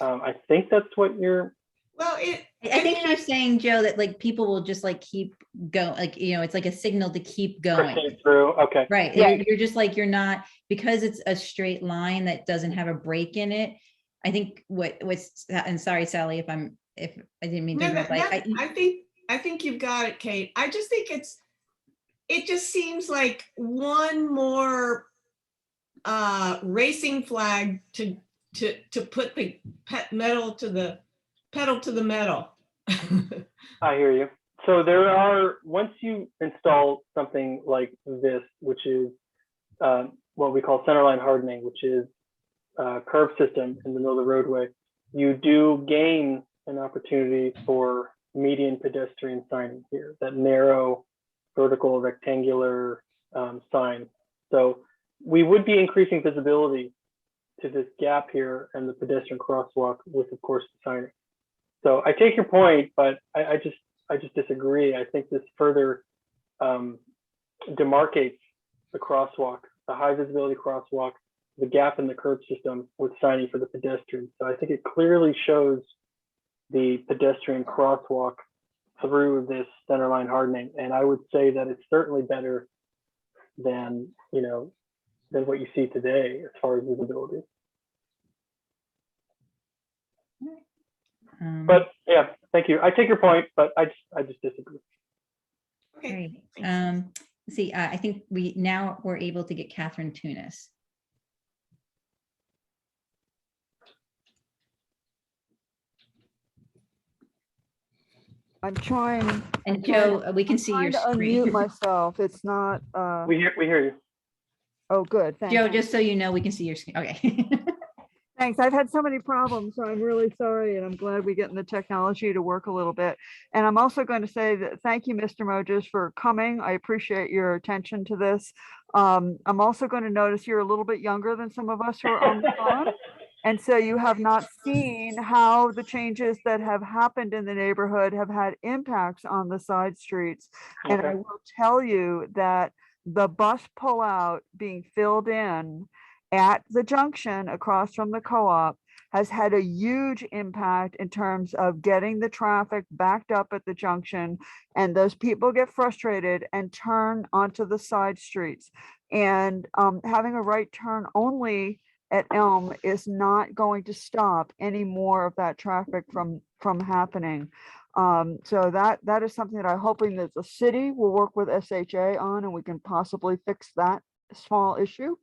I think that's what you're. Well, I think you're saying, Joe, that like people will just like keep going, like, you know, it's like a signal to keep going. Proceed through. Okay. Right. Yeah. You're just like, you're not, because it's a straight line that doesn't have a break in it. I think what's, and sorry, Sally, if I didn't mean to No, interrupt, I think you've got it, Kate. I just think it just seems like one more racing flag to put the pedal to the metal. I hear you. So there are, once you install something like this, which is what we call centerline hardening, which is a curb system in the middle of the roadway, you do gain an opportunity for median pedestrian signing here, that narrow vertical rectangular sign. So we would be increasing visibility to this gap here and the pedestrian crosswalk with, of course, the signing. So I take your point, but I just disagree. I think this further demarcates the crosswalk, the high visibility crosswalk, the gap in the curb system with signing for the pedestrians. So I think it clearly shows the pedestrian crosswalk through this centerline hardening. And I would say that it's certainly better than, you know, than what you see today as far as visibility. But yeah, thank you. I take your point, but I just disagree. Okay. See, I think we're able to get Catherine Tunis. I'm trying. And Joe, we can see your screen. Unmute myself. It's not. We hear you. Oh, good. Thank Joe, you. just so you know, we can see your screen. Okay. Thanks. I've had so many problems, so I'm really sorry, and I'm glad we're getting the technology to work a little bit. And I'm also going to say that thank you, Mr. Moses, for coming. I appreciate your attention to this. I'm also going to notice you're a little bit younger than some of us who are on the phone. And so you have not seen how the changes that have happened in the neighborhood have had impacts on the side streets. And I will tell you that the bus pullout being filled in at the junction across from the co-op has had a huge impact in terms of getting the traffic backed up at the junction, and those people get frustrated and turn onto the side streets. And having a right turn only at Elm is not going to stop any more of that traffic from happening. So that is something that I'm hoping that the city will work with SHA on, and we can possibly fix that small issue.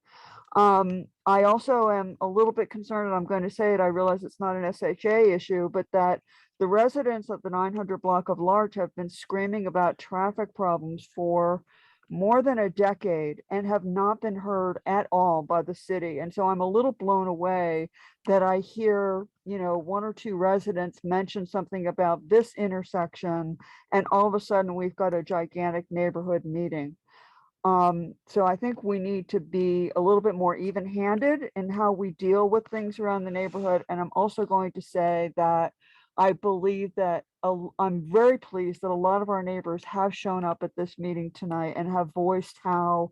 I also am a little bit concerned, and I'm going to say it, I realize it's not an SHA issue, but that the residents of the 900 block of Larch have been screaming about traffic problems for more than a decade and have not been heard at all by the city. And so I'm a little blown away that I hear, you know, one or two residents mention something about this intersection, and all of a sudden we've got a gigantic neighborhood meeting. So I think we need to be a little bit more even-handed in how we deal with things around the neighborhood. And I'm also going to say that I believe that I'm very pleased that a lot of our neighbors have shown up at this meeting tonight and have voiced how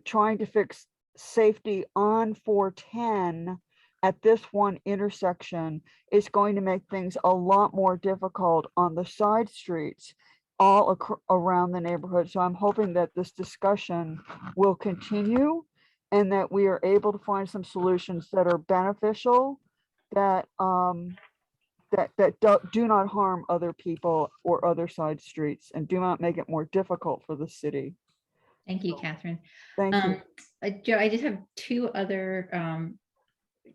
trying to fix safety on 410 at this one intersection is going to make things a lot more difficult on the side streets all around the neighborhood. So I'm hoping that this discussion will continue and that we are able to find some solutions that are beneficial, that do not harm other people or other side streets, and do not make it more difficult for the city. Thank you, Catherine. Thank you. Joe, I just have two other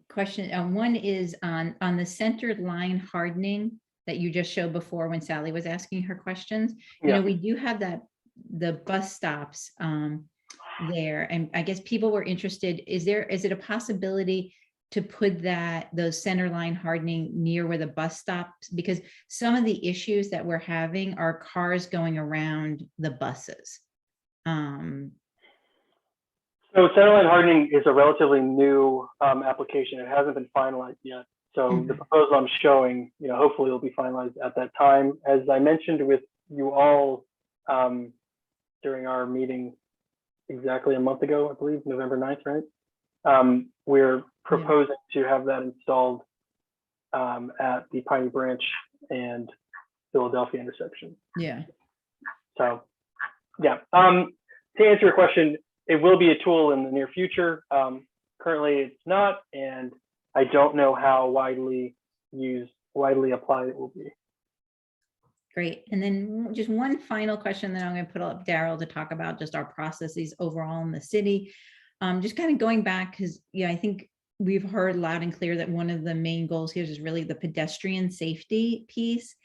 questions. One is on the center line hardening that you just showed before when Sally was asking her questions. You know, we do have the bus stops there, and I guess people were interested. Is it a possibility to put those center line hardening near where the bus stops? Because some of the issues that we're having are cars going around the buses. So centerline hardening is a relatively new application. It hasn't been finalized yet. So the proposal I'm showing, hopefully it'll be finalized at that time. As I mentioned with you all during our meeting exactly a month ago, I believe, November 9th, right? We're proposing to have that installed at the Piney Branch and Philadelphia intersection. Yeah. So, yeah. To answer your question, it will be a tool in the near future. Currently, it's not, and I don't know how widely applied it will be. Great. And then just one final question that I'm going to put up Daryl to talk about just our processes overall in the city. Just kind of going back, because I think we've heard loud and clear that one of the main goals here is really the pedestrian safety piece.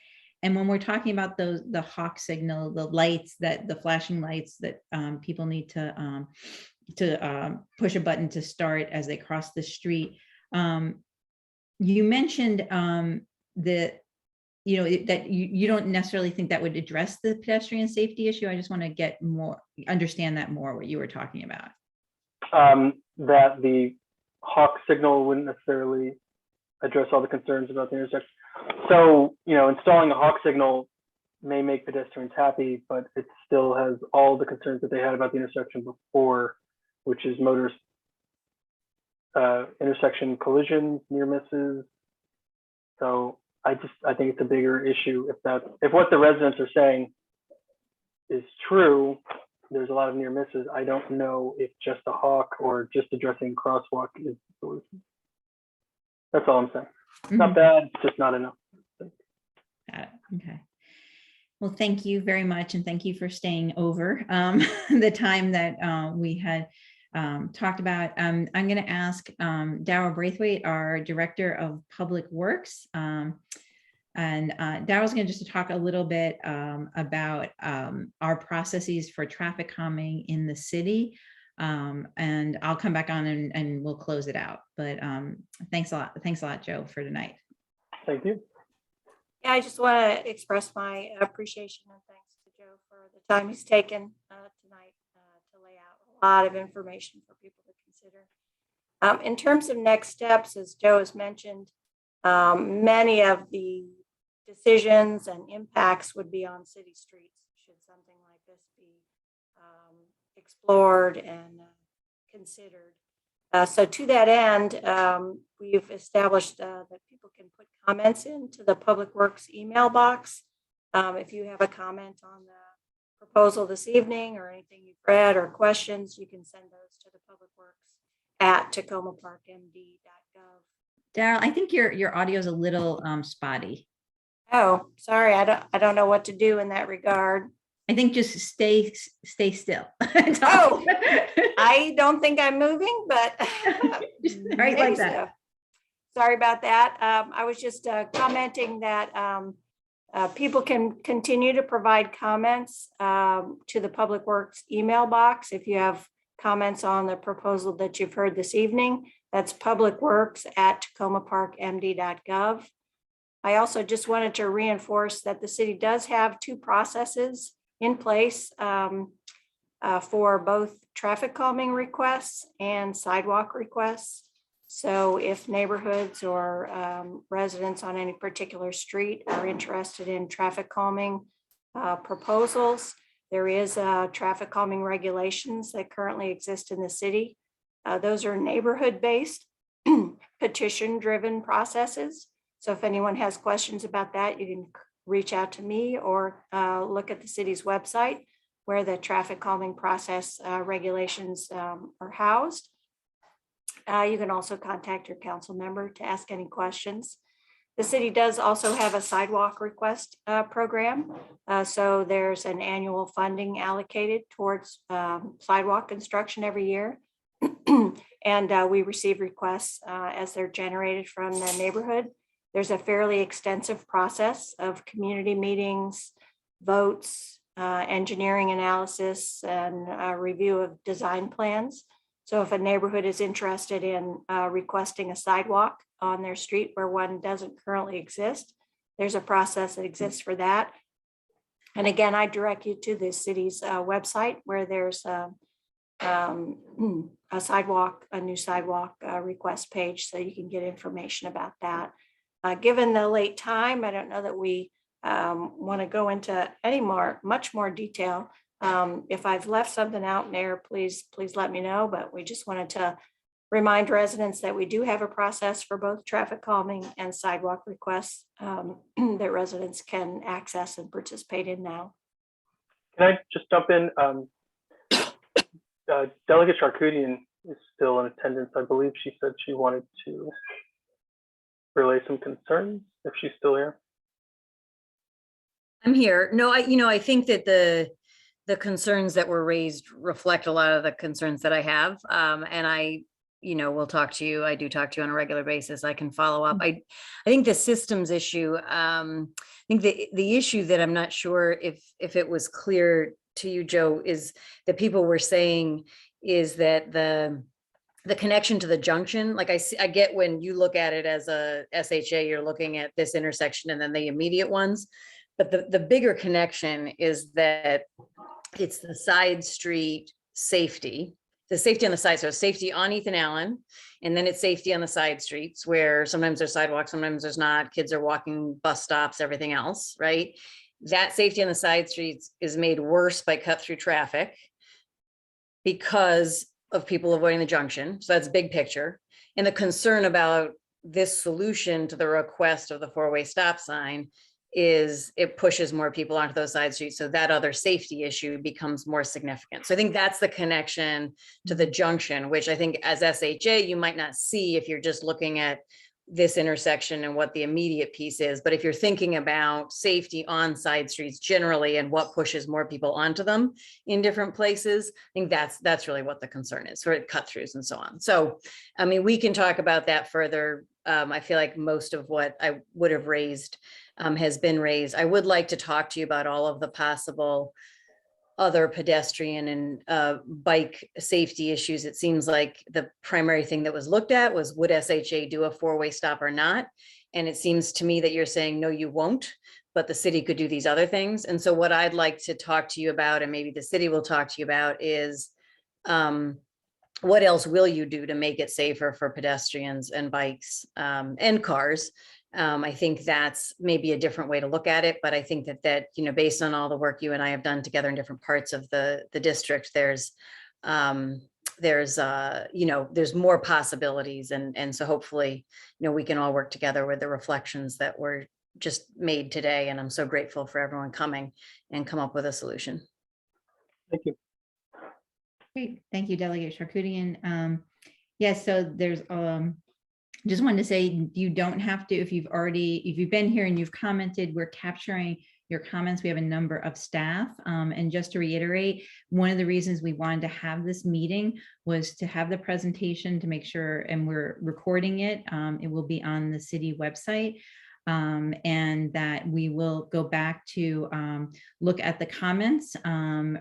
And when we're talking about the hawk signal, the lights, the flashing lights that people need to push a button to start as they cross the street. You mentioned that that you don't necessarily think that would address the pedestrian safety issue. I just want to understand that more, what you were talking about. That the hawk signal wouldn't necessarily address all the concerns about the intersection. So, installing a hawk signal may make pedestrians happy, but it still has all the concerns that they had about the intersection before, which is motorist intersection collisions, near misses. So I think it's a bigger issue if what the residents are saying is true. There's a lot of near misses. I don't know if just a hawk or just addressing crosswalk is the solution. That's all I'm saying. It's not bad, it's just not enough. Got it. Okay. Well, thank you very much. And thank you for staying over the time that we had talked about. I'm going to ask Darryl Braithwaite, our Director of Public Works. And Darryl's going to just talk a little bit about our processes for traffic calming in the city. And I'll come back on and we'll close it out. But thanks a lot. Thanks a lot, Joe, for tonight. Thank you. Yeah, I just want to express my appreciation and thanks to Joe for the time he's taken tonight to lay out a lot of information for people to consider. In terms of next steps, as Joe has mentioned, many of the decisions and impacts would be on city streets should something like this be explored and considered. So to that end, we've established that people can put comments into the Public Works email box. If you have a comment on the proposal this evening or anything you've read or questions, you can send those to the Public Works at tacomaparkmd.gov. Darryl, I think your audio is a little spotty. Oh, sorry. I don't know what to do in that regard. I think just stay still. Oh, I don't think I'm moving, but right like that. So. Sorry about that. I was just commenting that people can continue to provide comments to the Public Works email box. If you have comments on the proposal that you've heard this evening, that's publicworks at tacomaparkmd.gov. I also just wanted to reinforce that the city does have two processes in place for both traffic calming requests and sidewalk requests. So if neighborhoods or residents on any particular street are interested in traffic calming proposals, there is traffic calming regulations that currently exist in the city. Those are neighborhood-based, petition-driven processes. So if anyone has questions about that, you can reach out to me or look at the city's website where the traffic calming process regulations are housed. You can also contact your council member to ask any questions. The city does also have a sidewalk request program. So there's an annual funding allocated towards sidewalk construction every year. And we receive requests as they're generated from the neighborhood. There's a fairly extensive process of community meetings, votes, engineering analysis, and review of design plans. So if a neighborhood is interested in requesting a sidewalk on their street where one doesn't currently exist, there's a process that exists for that. And again, I direct you to the city's website where there's a new sidewalk request page, so you can get information about that. Given the late time, I don't know that we want to go into much more detail. If I've left something out in there, please let me know, but we just wanted to remind residents that we do have a process for both traffic calming and sidewalk requests that residents can access and participate in now. Can I just jump in? Delegate Charkoudian is still in attendance. I believe she said she wanted to relay some concerns, if she's still here. I'm here. No, I think that the concerns that were raised reflect a lot of the concerns that I have. And I will talk to you. I do talk to you on a regular basis. I can follow up. I think the systems issue, I think the issue that I'm not sure if it was clear to you, Joe, is that people were saying is that the connection to the junction, like I get when you look at it as a SHA, you're looking at this intersection and then the immediate ones. But the bigger connection is that it's the side street safety, the safety on the side. So safety on Ethan Allen, and then it's safety on the side streets where sometimes there's sidewalks, sometimes there's not. Kids are walking, bus stops, everything else, right? That safety on the side streets is made worse by cut through traffic because of people avoiding the junction. So that's big picture. And the concern about this solution to the request of the four-way stop sign is it pushes more people onto those side streets. So that other safety issue becomes more significant. So I think that's the connection to the junction, which I think as SHA, you might not see if you're just looking at this intersection and what the immediate piece is. But if you're thinking about safety on side streets generally and what pushes more people onto them in different places, I think that's really what the concern is, for cut throughs and so on. So, I mean, we can talk about that further. I feel like most of what I would have raised has been raised. I would like to talk to you about all of the possible other pedestrian and bike safety issues. It seems like the primary thing that was looked at was, would SHA do a four-way stop or not? And it seems to me that you're saying, no, you won't, but the city could do these other things. And so what I'd like to talk to you about, and maybe the city will talk to you about, is what else will you do to make it safer for pedestrians and bikes and cars? I think that's maybe a different way to look at it, but I think that based on all the work you and I have done together in different parts of the district, there's more possibilities, and so hopefully we can all work together with the reflections that were just made today. And I'm so grateful for everyone coming and come up with a solution. Thank you. Great, thank you, Delegate Charkoudian. Yes, so there's just wanted to say, you don't have to, if you've been here and you've commented, we're capturing your comments. We have a number of staff. And just to reiterate, one of the reasons we wanted to have this meeting was to have the presentation to make sure, and we're recording it. It will be on the city website. And that we will go back to look at the comments,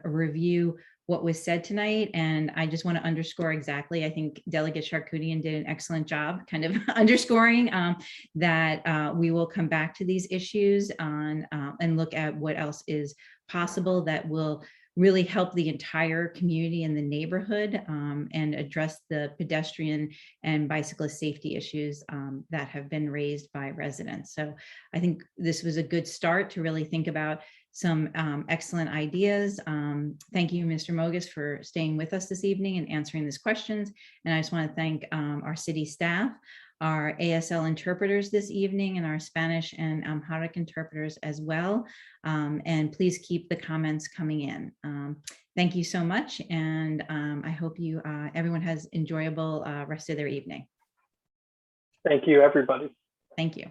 review what was said tonight. And I just want to underscore exactly, I think Delegate Charkoudian did an excellent job kind of underscoring that we will come back to these issues and look at what else is possible that will really help the entire community in the neighborhood and address the pedestrian and bicyclist safety issues that have been raised by residents. So I think this was a good start to really think about some excellent ideas. Thank you, Mr. Mogus, for staying with us this evening and answering these questions. And I just want to thank our city staff, our ASL interpreters this evening, and our Spanish and Amharic interpreters as well. And please keep the comments coming in. Thank you so much. And I hope everyone has enjoyable rest of their evening. Thank you, everybody. Thank you.